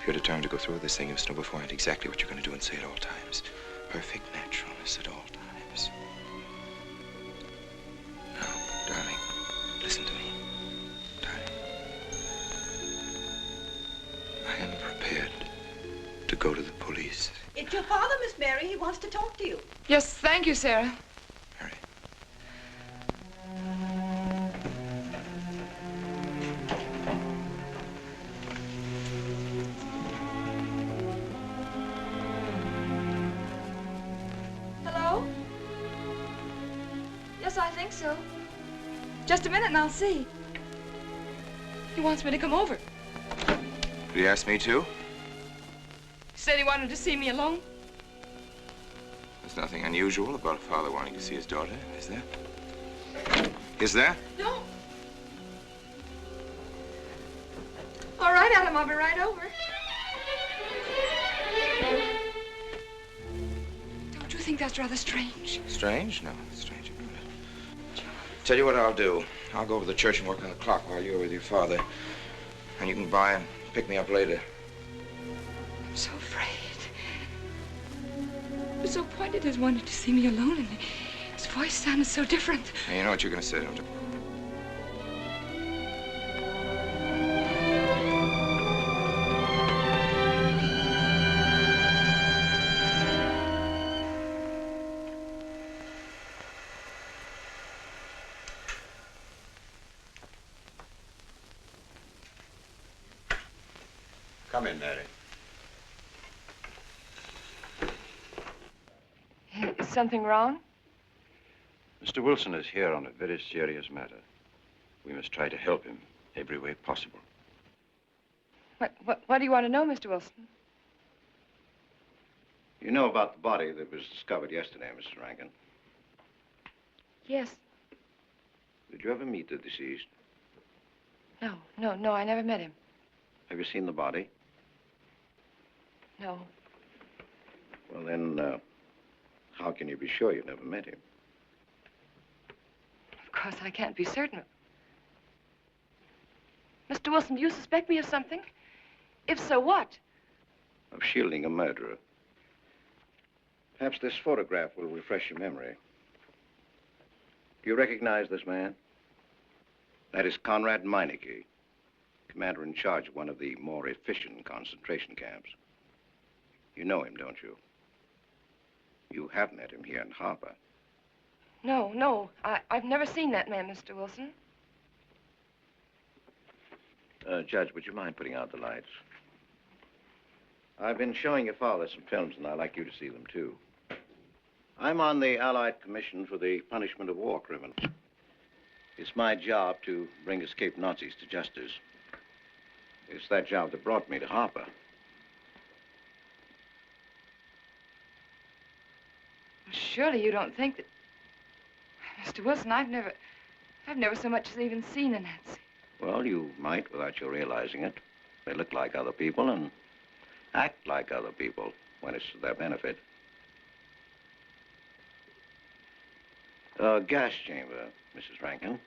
If you're determined to go through with this thing, you must know beforehand exactly what you're going to do and say at all times. Perfect naturalness at all times. wants to talk to you. Yes, thank you, Sarah. Hello? Yes, I think so. Just a minute and I'll see. He wants me to come over. Did he ask me to? He said he wanted to see me alone. There's nothing unusual about a father wanting to see his daughter, is there? Is there? No. All right, Adam, I'll be right over. Don't you think that's rather strange? Strange? No, strange about it. Tell you what I'll do. I'll go over to the church and work on the clock while you're with your father. And you can by and pick me up later. I'm so afraid. He was so pointed as wanted to see me alone, and his voice sounded so different. Hey, you know what you're going to say, don't you? Come in, Mary. Is something wrong? Mr. Wilson is here on a very serious matter. We must try to help him every way possible. What do you want to know, Mr. Wilson? You know about the body that was discovered yesterday, Mrs. Rankin. Yes. Did you ever meet the deceased? No, I never met him. Have you seen the body? No. Well, then, how can you be sure you never met him? Of course, I can't be certain. Mr. Wilson, do you suspect me of something? If so, what? Of shielding a murderer. Perhaps this photograph will refresh your memory. Do you recognize this man? That is Conrad Meineke, commander in charge of one of the more efficient concentration camps. You know him, don't you? You have met him here in Harper. No, I've never seen that man, Mr. Wilson. Judge, would you mind putting out the lights? I've been showing your father some films, and I'd like you to see them, too. I'm on the Allied Commission for the Punishment of War Criminals. It's my job to bring escaped Nazis to justice. It's that job that brought me to Harper. Surely you don't think that... Mr. Wilson, I've never so much as even seen a Nazi. Well, you might without you realizing it. They look like other people and act like other people when it's to their benefit. A gas chamber, Mrs. Rankin.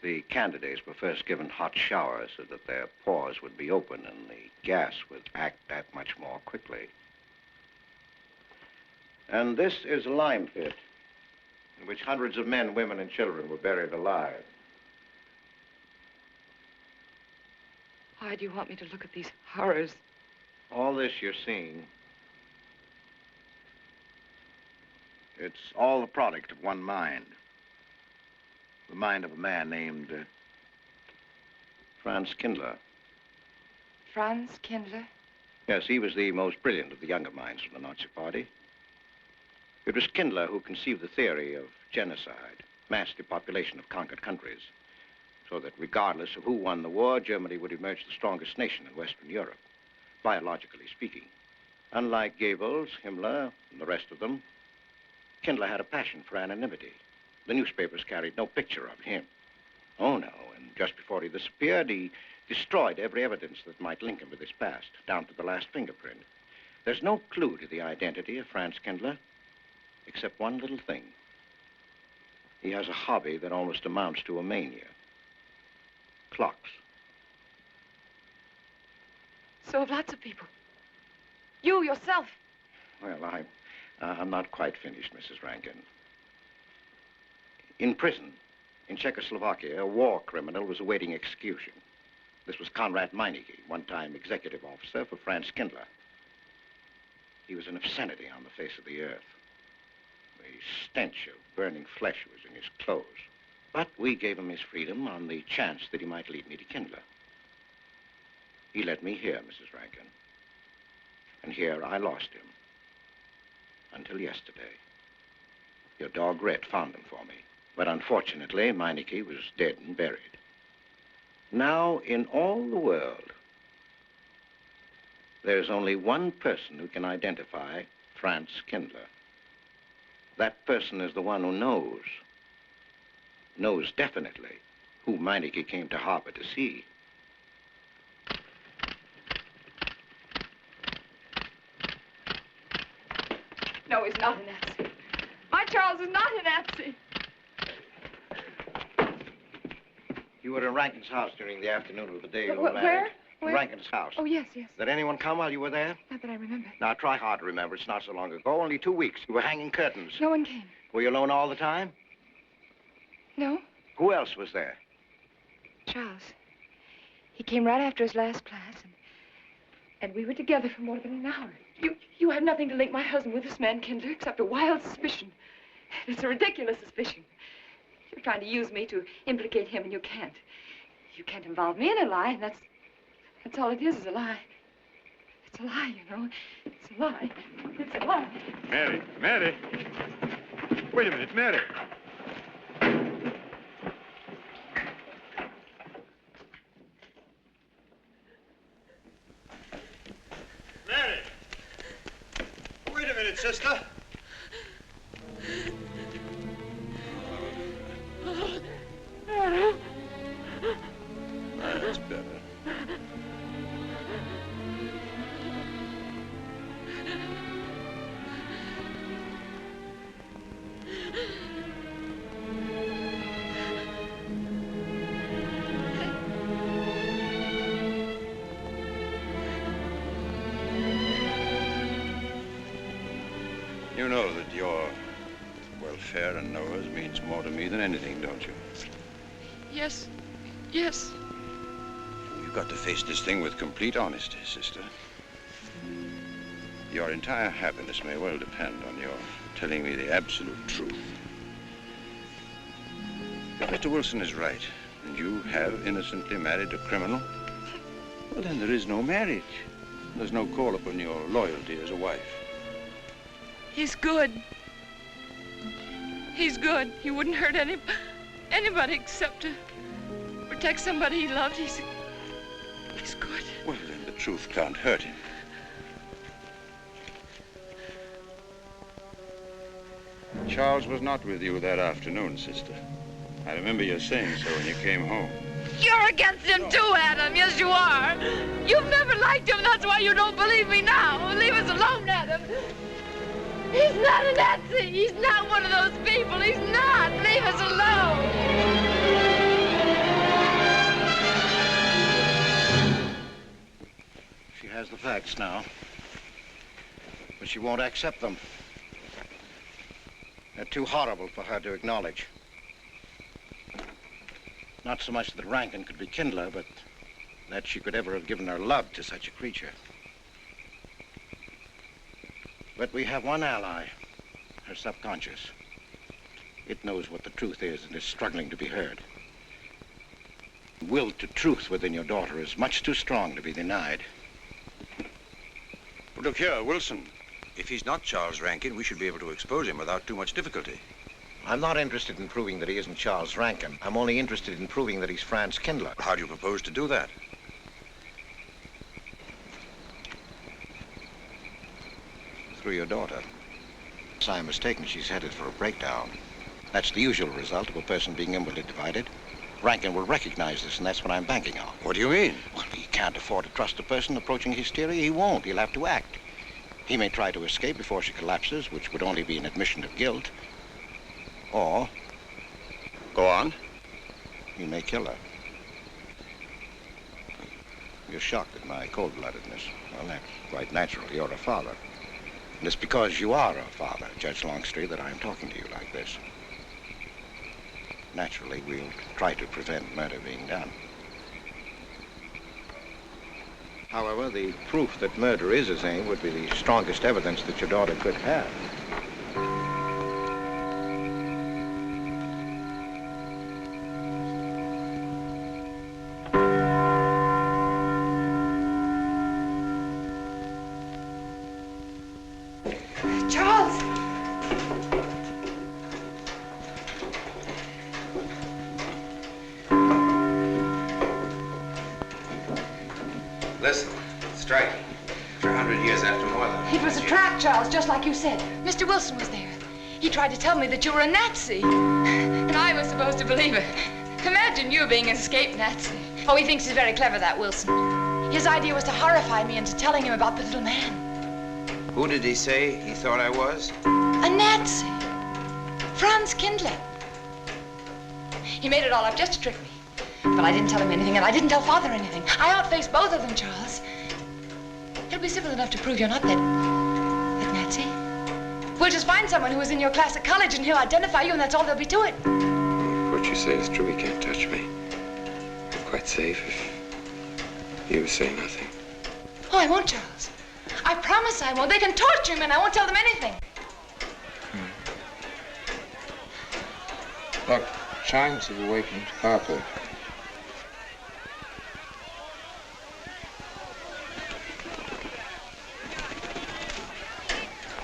The candidates were first given hot showers so that their pores would be open and the gas would act that much more quickly. And this is a lime pit in which hundreds of men, women, and children were buried alive. Why do you want me to look at these horrors? All this you're seeing, it's all the product of one mind. The mind of a man named Franz Kindler. Franz Kindler? Yes, he was the most brilliant of the younger minds of the Nazi Party. It was Kindler who conceived the theory of genocide, mass depopulation of conquered countries, so that regardless of who won the war, Germany would emerge the strongest nation in Western Europe, biologically speaking. Unlike Goebbels, Himmler, and the rest of them, Kindler had a passion for anonymity. The newspapers carried no picture of him. Oh, no, and just before he disappeared, he destroyed every evidence that might link him with his past, down to the last fingerprint. There's no clue to the identity of Franz Kindler, except one little thing. He has a hobby that almost amounts to a mania. Clocks. So have lots of people. You, yourself. Well, I'm not quite finished, Mrs. Rankin. In prison, in Czechoslovakia, a war criminal was awaiting execution. This was Conrad Meineke, one-time executive officer for Franz Kindler. He was an obscenity on the face of the earth. The stench of burning flesh was in his clothes. But we gave him his freedom on the chance that he might lead me to Kindler. He led me here, Mrs. Rankin. And here I lost him. Until yesterday. Your dog Red found him for me. But unfortunately, Meineke was dead and buried. Now, in all the world, there's only one person who can identify Franz Kindler. That person is the one who knows definitely who Meineke came to harbor to see. No, he's not a Nazi. My Charles is not a Nazi. You were in Rankin's house during the afternoon of the day you were married. Where? Where? Rankin's house. Oh, yes, yes. Did anyone come while you were there? Not that I remember. Now, try hard to remember. It's not so long ago. Only 2 weeks. You were hanging curtains. No one came. Were you alone all the time? No. Who else was there? Charles. He came right after his last class, and we were together for more than an hour. You have nothing to link my husband with this man, Kindler, except a wild suspicion. It's a ridiculous suspicion. You're trying to use me to implicate him, and you can't. You can't involve me in a lie, and that's all it is a lie. It's a lie, you know. It's a lie. It's a lie. Mary. Wait a minute, Mary. Mary! Wait a minute, sister. That's better. You know that your welfare and Noah's means more to me than anything, don't you? Yes. Yes. You've got to face this thing with complete honesty, sister. Your entire happiness may well depend on your telling me the absolute truth. If Mr. Wilson is right, and you have innocently married a criminal, well, then there is no marriage. There's no call upon your loyalty as a wife. He's good. He's good. He wouldn't hurt anybody except to protect somebody he loved. He's good. Well, then the truth can't hurt him. Charles was not with you that afternoon, sister. I remember you saying so when you came home. You're against him too, Adam. Yes, you are. You've never liked him. That's why you don't believe me now. Leave us alone, Adam. He's not a Nazi. He's not one of those people. He's not. Leave us alone. She has the facts now, but she won't accept them. They're too horrible for her to acknowledge. Not so much that Rankin could be Kindler, but that she could ever have given her love to such a creature. But we have one ally, her subconscious. It knows what the truth is and is struggling to be heard. The will to truth within your daughter is much too strong to be denied. Well, look here, Wilson. If he's not Charles Rankin, we should be able to expose him without too much difficulty. I'm not interested in proving that he isn't Charles Rankin. I'm only interested in proving that he's Franz Kindler. How do you propose to do that? Through your daughter. If I'm mistaken, she's headed for a breakdown. That's the usual result of a person being inwardly divided. Rankin will recognize this, and that's what I'm banking on. What do you mean? Well, he can't afford to trust a person approaching hysteria. He won't. He'll have to act. He may try to escape before she collapses, which would only be an admission of guilt. Or... Go on. He may kill her. You're shocked at my cold-bloodedness. Well, that's quite natural. You're a father. And it's because you are a father, Judge Longstreet, that I'm talking to you like this. Naturally, we'll try to prevent murder being done. However, the proof that murder is his aim would be the strongest evidence that your daughter could have. Charles! Listen, striking. For 100 years after more than... It was a trap, Charles, just like you said. Mr. Wilson was there. He tried to tell me that you were a Nazi. And I was supposed to believe it. Imagine you being an escaped Nazi. Oh, he thinks he's very clever, that Wilson. His idea was to horrify me into telling him about the little man. Who did he say he thought I was? A Nazi. Franz Kindler. He made it all up just to trick me. But I didn't tell him anything, and I didn't tell Father anything. I outfaced both of them, Charles. He'll be civil enough to prove you're not that Nazi. We'll just find someone who was in your class at college, and he'll identify you, and that's all there'll be to it. If what you say is true, he can't touch me. I'm quite safe if you say nothing. Oh, I won't, Charles. I promise I won't. They can torture me, and I won't tell them anything. Look, chimes have awakened Harper.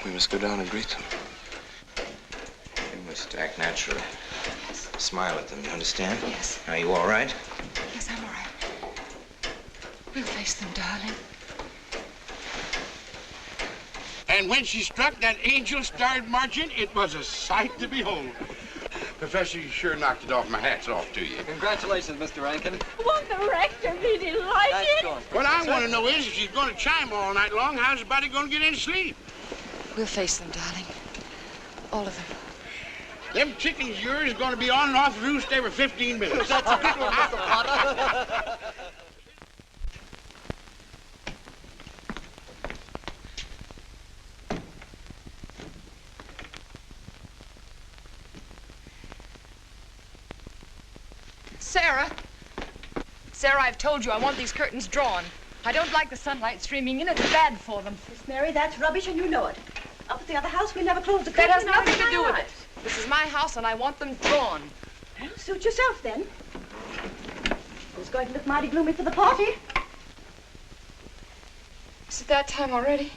We must go down and greet them. You must act naturally. Yes. Smile at them, you understand? Yes. Are you all right? Yes, I'm all right. We'll face them, darling. And when she struck that angel-starred margin, it was a sight to behold. Professor, you sure knocked it off. My hat's off to you. Congratulations, Mr. Rankin. Won't the rector be delighted? What I want to know is, if she's going to chime all night long, how's the body going to get any sleep? We'll face them, darling. All of them. Them chickens of yours are going to be on and off the roost every 15 minutes. That's a good one, Mr. Potter. Sarah. Sarah, I've told you I want these curtains drawn. I don't like the sunlight streaming in. It's bad for them. Miss Mary, that's rubbish and you know it. Up at the other house, we never close the curtains. That has nothing to do with it. This is my house and I want them drawn. Well, suit yourself then. It's going to look mighty gloomy for the party. Is it that time already?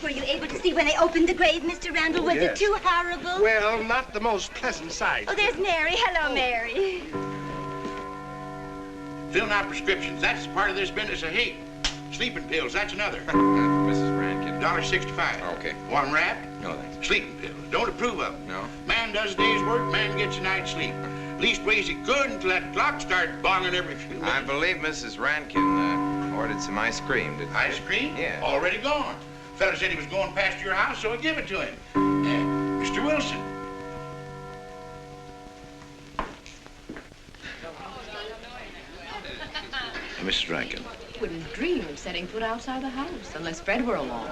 Were you able to see when they opened the grave, Mr. Randall? Was it too horrible? Well, not the most pleasant sight. Oh, there's Mary. Hello, Mary. Filling out prescriptions, that's part of this business of hate. Sleeping pills, that's another. Mrs. Rankin. $1.65. Okay. One wrap? No, thanks. Sleeping pills. Don't approve of them. No. Man does a day's work, man gets a night's sleep. Leastways he could until that clock started bonging every few minutes. I believe Mrs. Rankin ordered some ice cream. Ice cream? Yeah. Already gone. Fella said he was going past your house, so I give it to him. Mr. Wilson. Mrs. Rankin. Wouldn't dream of setting foot outside the house unless Fred were along.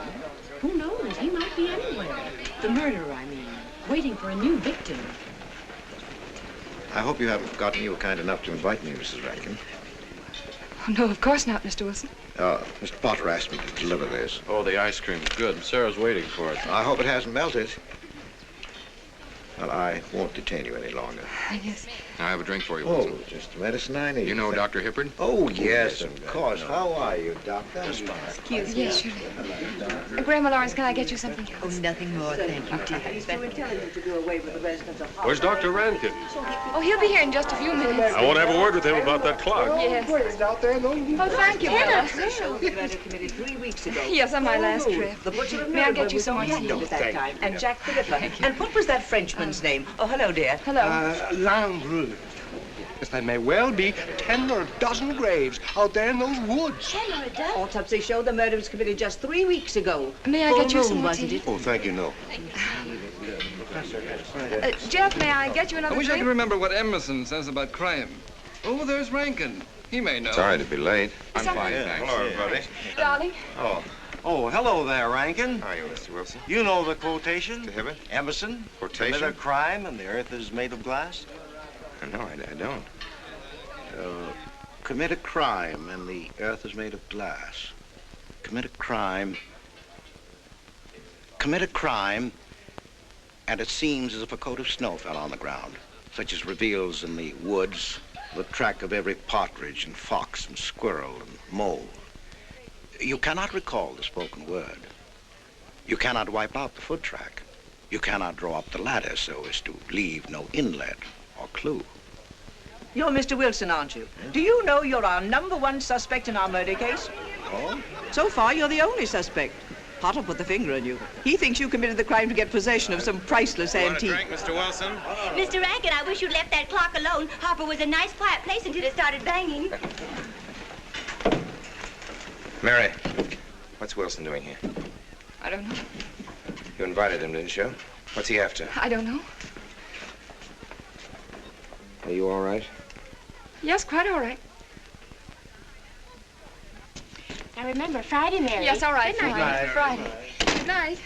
Who knows? He might be anywhere. The murderer, I mean, waiting for a new victim. I hope you haven't forgotten you were kind enough to invite me, Mrs. Rankin. Oh, no, of course not, Mr. Wilson. Mr. Potter asked me to deliver this. Oh, the ice cream's good. Sarah's waiting for it. I hope it hasn't melted. Well, I won't detain you any longer. Yes. I have a drink for you, Oh, Wilson. just the medicine I need. You know Dr. Hippard? Oh, yes, of course. How are you, Doctor? Excuse me. Yes, surely. Grandma Lawrence, can I get you something else? Oh, nothing more, thank you, dear. He's too intelligent to do away with the residents of Where's Dr. Rankin? Oh, he'll be here in just a few minutes. I want to have a word with him about that clock. Yes. Oh, thank you, Willa. Committee 3 weeks ago. Yes, on my last trip. The butcher of May I get Melbourne you was some on more hand tea? at that time. And Jack Philippa. And what was that Frenchman's name? Oh, hello, dear. Hello. Landru. Yes, there may well be 10 or a dozen graves out there in those woods. 10 or a dozen? Autopsy showed the murder was committed just 3 weeks ago. May I Full get you moon, some more wasn't tea? it? Oh, thank you, no. Jeff, may I get you another I wish I drink? could remember what Emerson says about crime. Oh, there's Rankin. He may know. Sorry to be late. I'm fine, thanks. Hello, everybody. Darling. Oh, hello there, Rankin. How are you, Mr. Wilson? You know the quotation? To Hibbert? Emerson. Quotation? Commit a crime and the earth is made of glass. No, I don't. Commit a crime and the earth is made of glass. Commit a crime and it seems as if a coat of snow fell on the ground, such as reveals in the woods the track of every partridge and fox and squirrel and mole. You cannot recall the spoken word. You cannot wipe out the foot track. You cannot draw up the ladder so as to leave no inlet or clue. You're Mr. Wilson, aren't you? Do you know you're our #1 suspect in our murder case? Oh? So far, you're the only suspect. Potter put the finger on you. He thinks you committed the crime to get possession of some priceless antique. Want a drink, Mr. Wilson? Mr. Rankin, I wish you'd left that clock alone. Harper was a nice, quiet place until it started banging. Mary, what's Wilson doing here? I don't know. You invited him, didn't you? What's he after? I don't know. Are you all right? Yes, quite all right. Now remember, Friday, Mary. Yes, all right. Good night. Friday. Good night.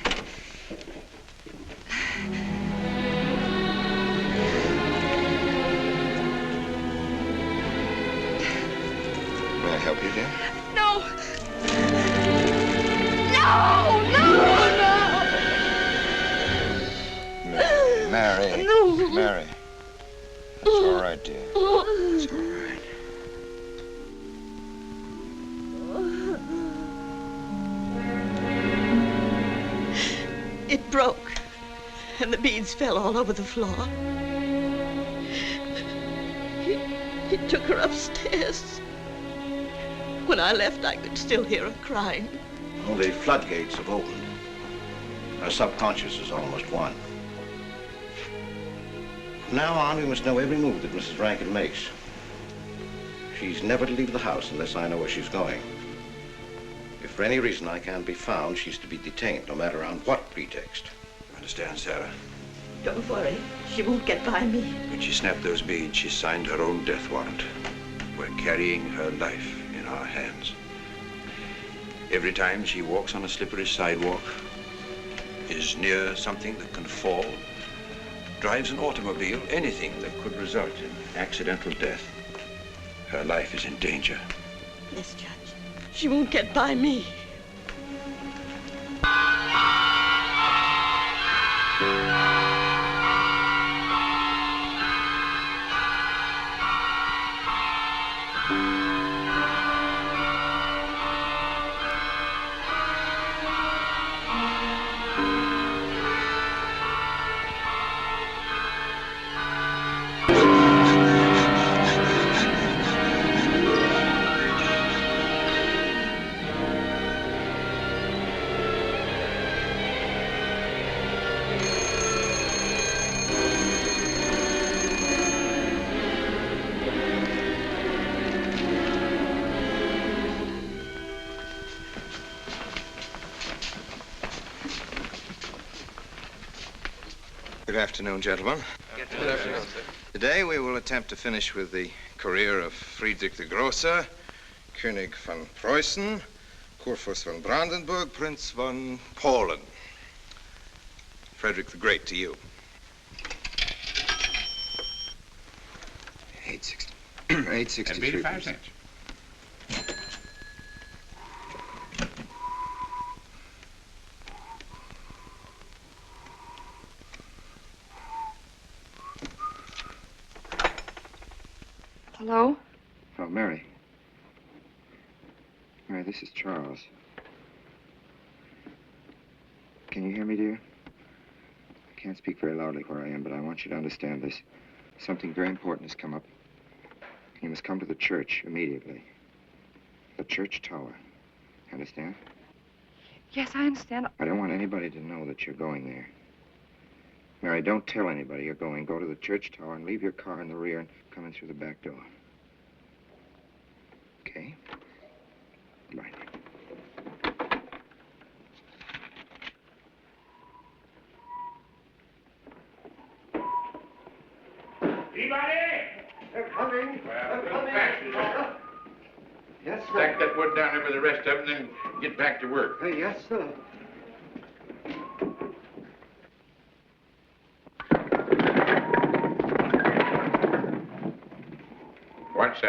May I help you, dear? No! No! Mary. No! Mary. It's all right, dear. It's all right. It broke, and the beads fell all over the floor. He took her upstairs. When I left, I could still hear her crying. Well, the floodgates have opened. Her subconscious is almost won. From now on, we must know every move that Mrs. Rankin makes. She's never to leave the house unless I know where she's going. If for any reason I can't be found, she's to be detained, no matter on what pretext. Understand, Sarah? Don't worry, she won't get by me. When she snapped those beads, she signed her own death warrant. We're carrying her life in our hands. Every time she walks on a slippery sidewalk, is near something that can fall, drives an automobile, anything that could result in accidental death, her life is in danger. Yes, Judge. She won't get by me. Good afternoon, gentlemen. Good afternoon, sir. Today we will attempt to finish with the career of Friedrich the Großer, König von Preußen, Kurfürst von Brandenburg, Prince von Polen. Frederick the Great to you. 863. That'd be 85 cents. Hello? Oh, Mary. Mary, this is Charles. Can you hear me, dear? I can't speak very loudly where I am, but I want you to understand this. Something very important has come up. You must come to the church immediately. The church tower. Understand? Yes, I understand. I don't want anybody to know that you're going there. Mary, don't tell anybody you're going. Go to the church tower and leave your car in the rear and come in through the back door. Okay? Right. Anybody? They're coming. Well, a little faster, sir. Yes, sir. Stack that wood down there with the rest of them, then get back to work. Yes, sir.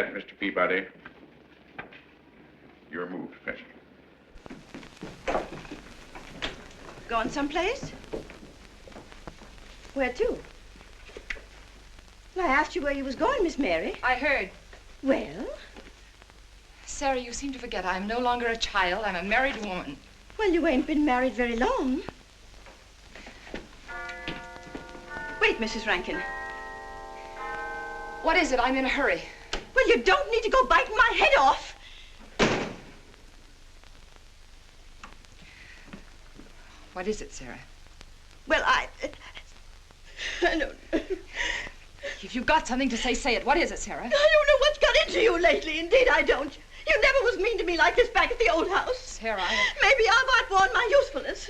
that, Mr. Peabody. You're moved, Professor. Going someplace? Where to? Well, I asked you where you was going, Miss Mary. I heard. Well? Sarah, you seem to forget I'm no longer a child. I'm a married woman. Well, you ain't been married very long. Wait, Mrs. Rankin. What is it? I'm in a hurry. Well, you don't need to go biting my head off. What is it, Sarah? Well, I don't know. If you've got something to say, say it. What is it, Sarah? I don't know what's got into you lately. Indeed, I don't. You never was mean to me like this back at the old house. Sarah, Maybe I've outworn my usefulness.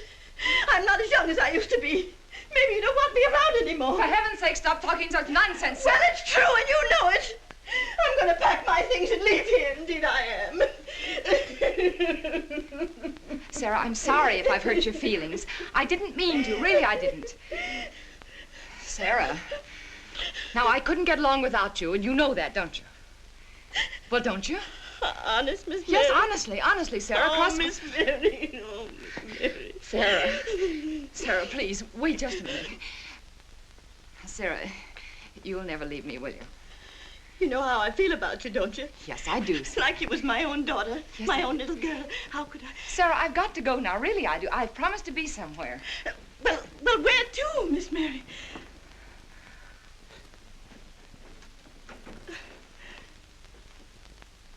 I'm not as young as I used to be. Maybe you don't want me around anymore. For heaven's sake, stop talking such nonsense, Sarah. Well, it's true, and you know it. I'm going to pack my things and leave here. Indeed, I am. Sarah, I'm sorry if I've hurt your feelings. I didn't mean to. Really, I didn't. Sarah. Now, I couldn't get along without you, and you know that, don't you? Well, don't you? Honest, Miss Mary? Yes, honestly, Sarah. Oh, Miss Mary. Oh, Miss Mary. Sarah, please, wait just a minute. Sarah, you'll never leave me, will you? You know how I feel about you, don't you? Yes, I do. It's like you was my own daughter, Yes, my own little girl. How could I? Sarah, I've got to go now. Really, I do. I've promised to be somewhere. Well, where to, Miss Mary?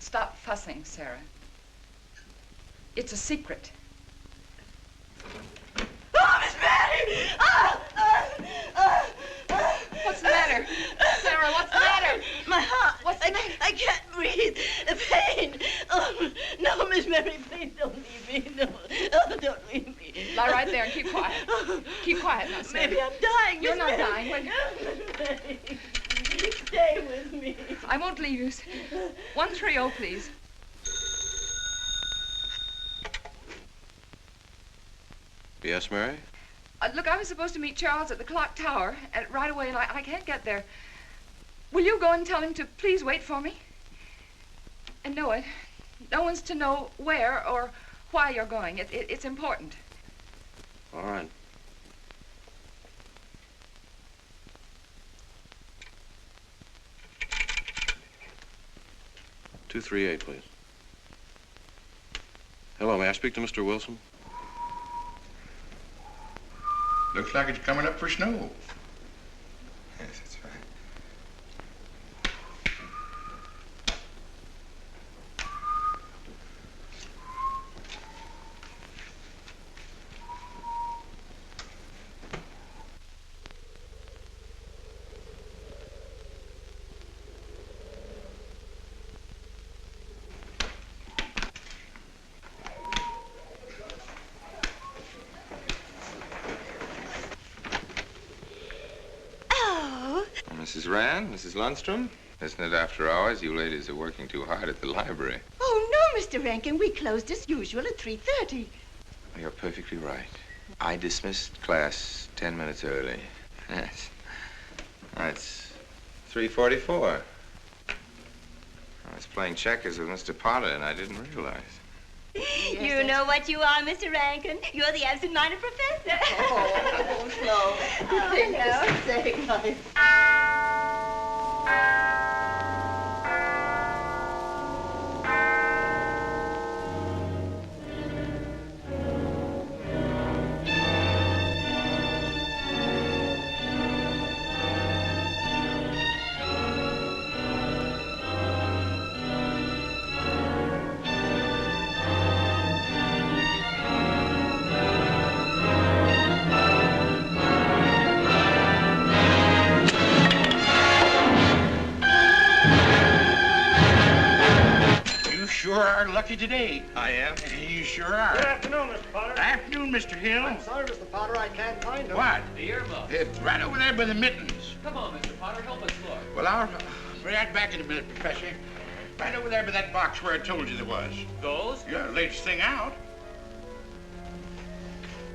Stop fussing, Sarah. It's a secret. Oh, Miss Mary! What's the matter? Sarah, what's the matter? My heart. What's the matter? I can't breathe. The pain. Oh, no, Miss Mary, please don't leave me. No. Oh, don't leave me. Lie right there and keep quiet. Keep quiet now, Sarah. Maybe I'm dying, You're Miss not Mary. dying. Miss Mary, stay with me. I won't leave you. 130, please. Yes, Mary? Look, I was supposed to meet Charles at the clock tower right away, and I can't get there. Will you go and tell him to please wait for me? And no one's to know where or why you're going. It's important. All right. "238, please. Hello, may I speak to Mr. Wilson? Looks like it's coming up for snow. Yes, that's right. Mrs. Rand, Mrs. Lundstrom, isn't it after hours? You ladies are working too hard at the library. Oh, no, Mr. Rankin. We closed as usual at 3:30. You're perfectly right. I dismissed class 10 minutes early. Yes. It's 3:44. I was playing checkers with Mr. Potter, and I didn't realize. You know what you are, Mr. Rankin? You're the absent-minded professor. Oh, no. Oh, no. Say nice. Lucky today. I am. You sure are. Good afternoon, Mr. Potter. Afternoon, Mr. Hill. I'm sorry, Mr. Potter, I can't find him. What? The earmuff. It's right over there by the mittens. Come on, Mr. Potter, help us look. Well, I'll be right back in a minute, Professor. Right over there by that box where I told you there was. Those? Yeah, latest thing out.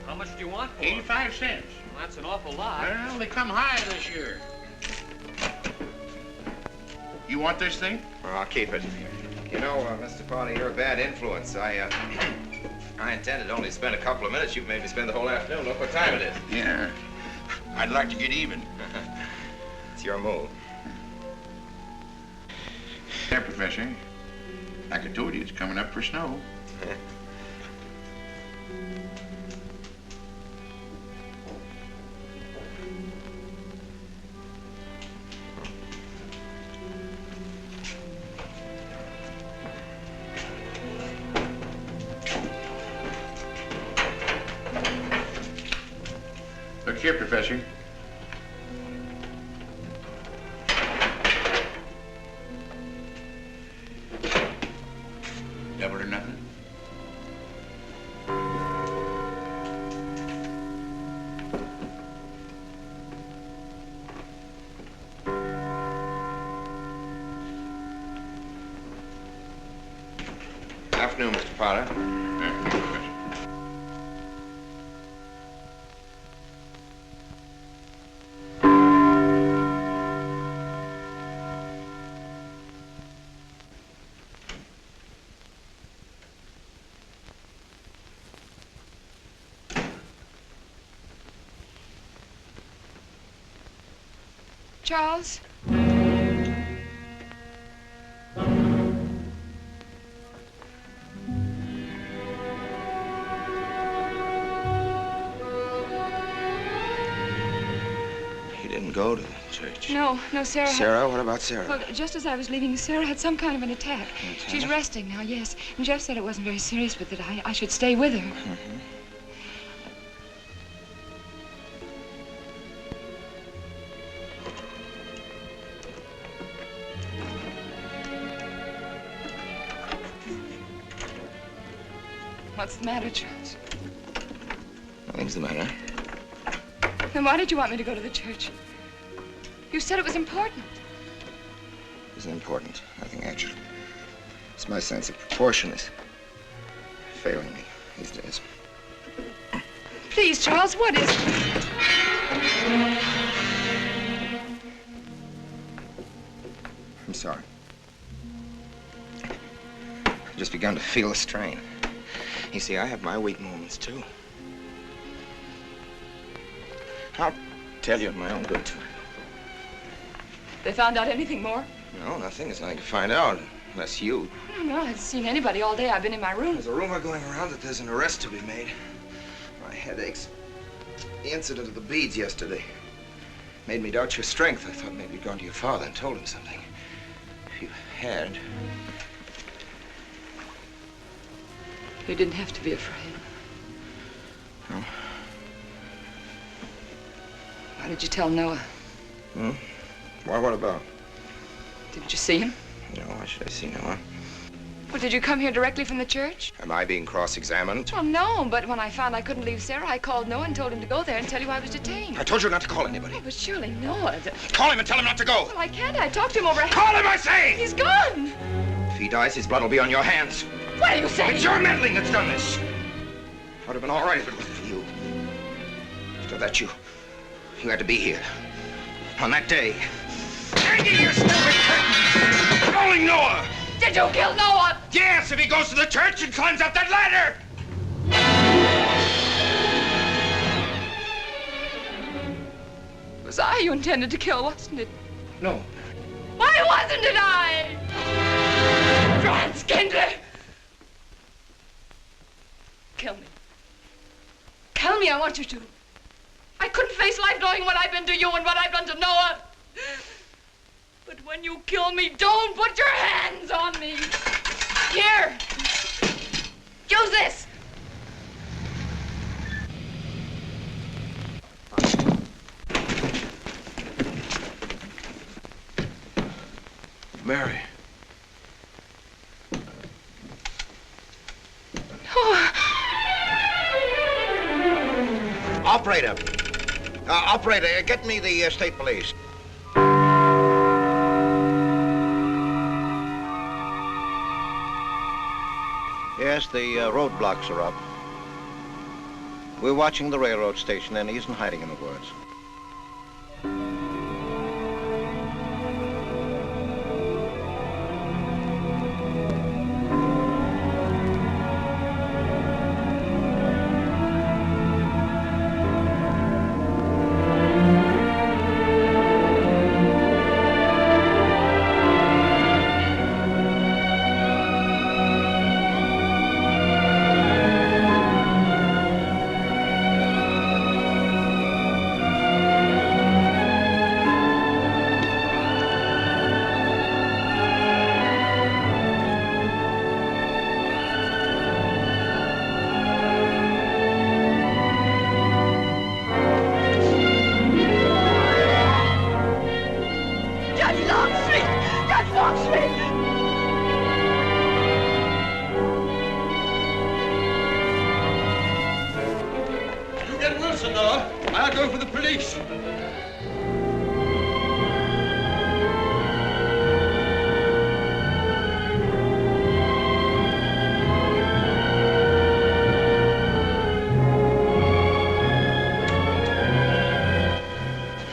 How much do you want for 85 cents. Well, that's an awful lot. Well, they come high this year. You want this thing? Well, I'll keep it. You know, Mr. Potter, you're a bad influence. I intended only to spend a couple of minutes. You've made me spend the whole afternoon. Look what time it is. Yeah. I'd like to get even. It's your move. Yeah, Professor. Like I told you, it's coming up for snow. Look here, Professor. Double or nothing? Afternoon, Mr. Potter. Afternoon, Professor. Charles? He didn't go to the church. No, Sarah. Sarah? What about Sarah? Well, just as I was leaving, Sarah had some kind of an attack. An attack? She's resting now, yes. And Jeff said it wasn't very serious, but that I should stay with her. Mm-hmm. What's the matter, Charles? Nothing's the matter. Then why did you want me to go to the church? You said it was important. It isn't important. Nothing actually. It's my sense of proportion is failing me these days. Please, Charles, what is it? I'm sorry. I've just begun to feel the strain. You see, I have my weak moments, too. I'll tell you in my own good time. They found out anything more? No, nothing. There's nothing to find out, unless you. No, I haven't seen anybody all day. I've been in my room. There's a rumor going around that there's an arrest to be made. My head aches. The incident of the beads yesterday made me doubt your strength. I thought maybe you'd gone to your father and told him something. If you had... You didn't have to be afraid. No? Why did you tell Noah? Hmm? Why, what about? Didn't you see him? No, why should I see Noah? Well, did you come here directly from the church? Am I being cross-examined? Well, no, but when I found I couldn't leave Sarah, I called Noah and told him to go there and tell you I was detained. I told you not to call anybody. Oh, but surely Noah... Call him and tell him not to go. Well, I can't. I talked to him over... Call him, I say! He's gone! If he dies, his blood will be on your hands. What are you saying? It's your meddling that's done this. I would have been all right if it wasn't for you. After that, you had to be here. On that day. Hanging your stupid curtain! Calling Noah! Did you kill Noah? Yes, if he goes to the church and climbs up that ladder! It was I you intended to kill, wasn't it? No. Why wasn't it I? Franz Kindler! Kill me. Kill me, I want you to. I couldn't face life knowing what I've been to you and what I've done to Noah. But when you kill me, don't put your hands on me. Here. Use this. Mary. Oh. Operator. Operator, get me the state police. Yes, the roadblocks are up. We're watching the railroad station, and he isn't hiding in the woods. senor. I'll go for the police.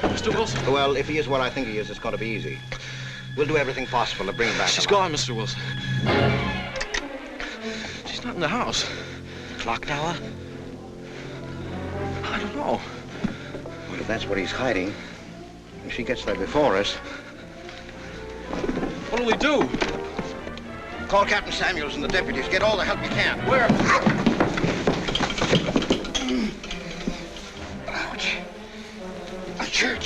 Mr. Wilson? Well, if he is what I think he is, it's going to be easy. We'll do everything possible to bring him back. She's gone, Mr. Wilson. She's not in the house. Clock tower? I don't know. Well, if that's what he's hiding, if she gets there before us... What'll we do? Call Captain Samuels and the deputies. Get all the help you can. Where?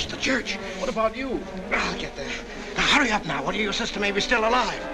The church. What about you? I'll get there. Now, hurry up now. One of your sister may be still alive.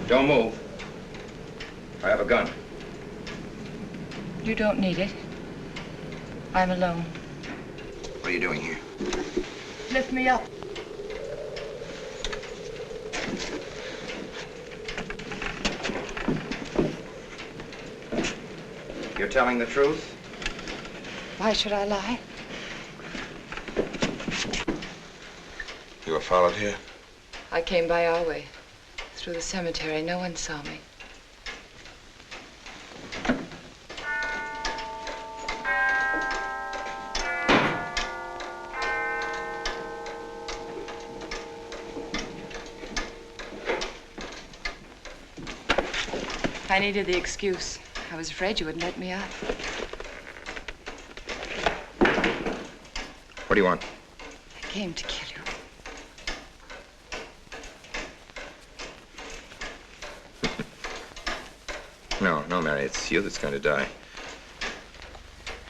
Don't move. I have a gun. You don't need it. I'm alone. What are you doing here? Lift me up. You're telling the truth? Why should I lie? You were followed here? I came by our way. Through the cemetery. No one saw me. I needed the excuse. I was afraid you wouldn't let me out. What do you want? I came to kill you. No, Mary, it's you that's going to die.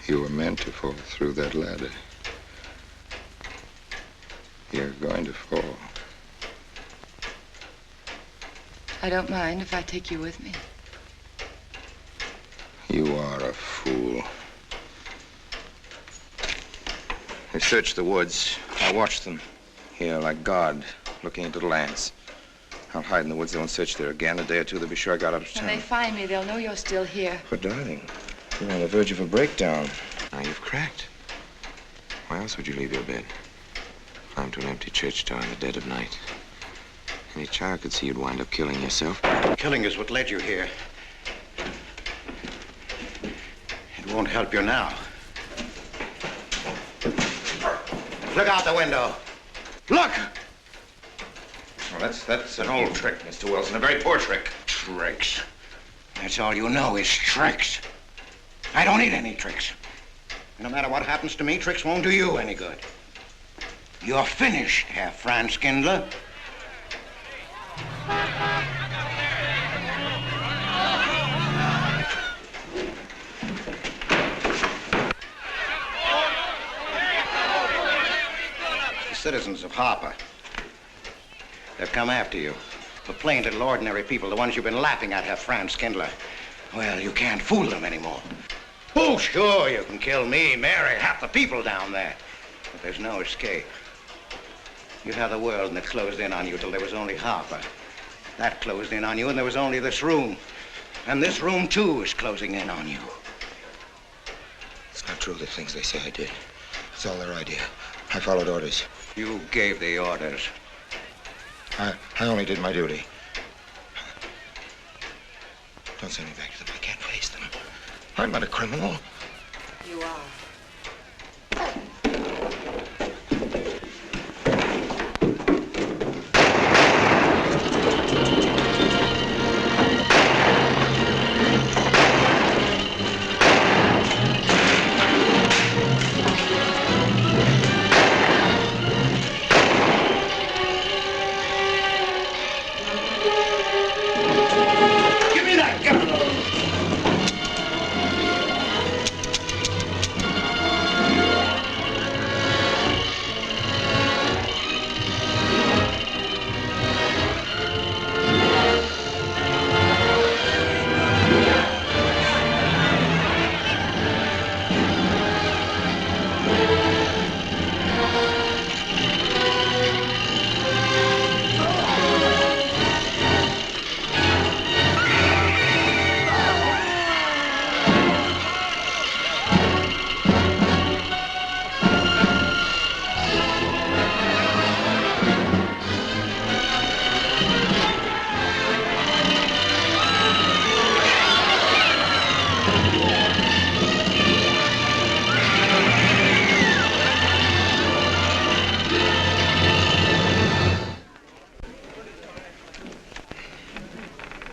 You were meant to fall through that ladder. You're going to fall. I don't mind if I take you with me. You are a fool. They searched the woods. I watched them. Here, like God, looking into the lands. I'll hide in the woods. They won't search there again. A day or two, they'll be sure I got out of town. When they find me, they'll know you're still here. But, darling, you're on the verge of a breakdown. Now you've cracked. Why else would you leave your bed? Climb to an empty church tower in the dead of night. Any child could see you'd wind up killing yourself. Killing is what led you here. It won't help you now. Look out the window. Look! Well, that's an old trick, Mr. Wilson. A very poor trick. Tricks. That's all you know is tricks. I don't need any tricks. No matter what happens to me, tricks won't do you any good. You're finished, Herr Franz Kindler. The citizens of Harper. They've come after you. The plain little ordinary people, the ones you've been laughing at, Herr Franz Kindler. Well, you can't fool them anymore. Oh, sure, you can kill me, Mary, half the people down there. But there's no escape. You had the world and it closed in on you till there was only Harper. That closed in on you and there was only this room. And this room, too, is closing in on you. It's not true, the things they say I did. It's all their idea. I followed orders. You gave the orders. I only did my duty. Don't send me back to them. I can't face them. I'm not a criminal. You are. Give me that gun!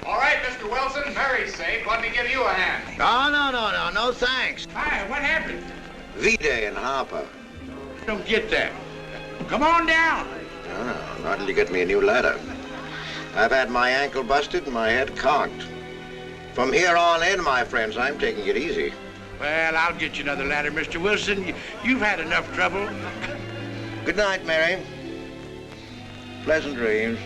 All right, Mr. Wilson, Mary's safe. Let me give you a hand. No, thanks. Hi, what happened? V-Day in Harper. I don't get that. Come on down. Oh, not till you get me a new ladder. I've had my ankle busted and my head conked. From here on in, my friends, I'm taking it easy. Well, I'll get you another ladder, Mr. Wilson. You've had enough trouble. Good night, Mary. Pleasant dreams.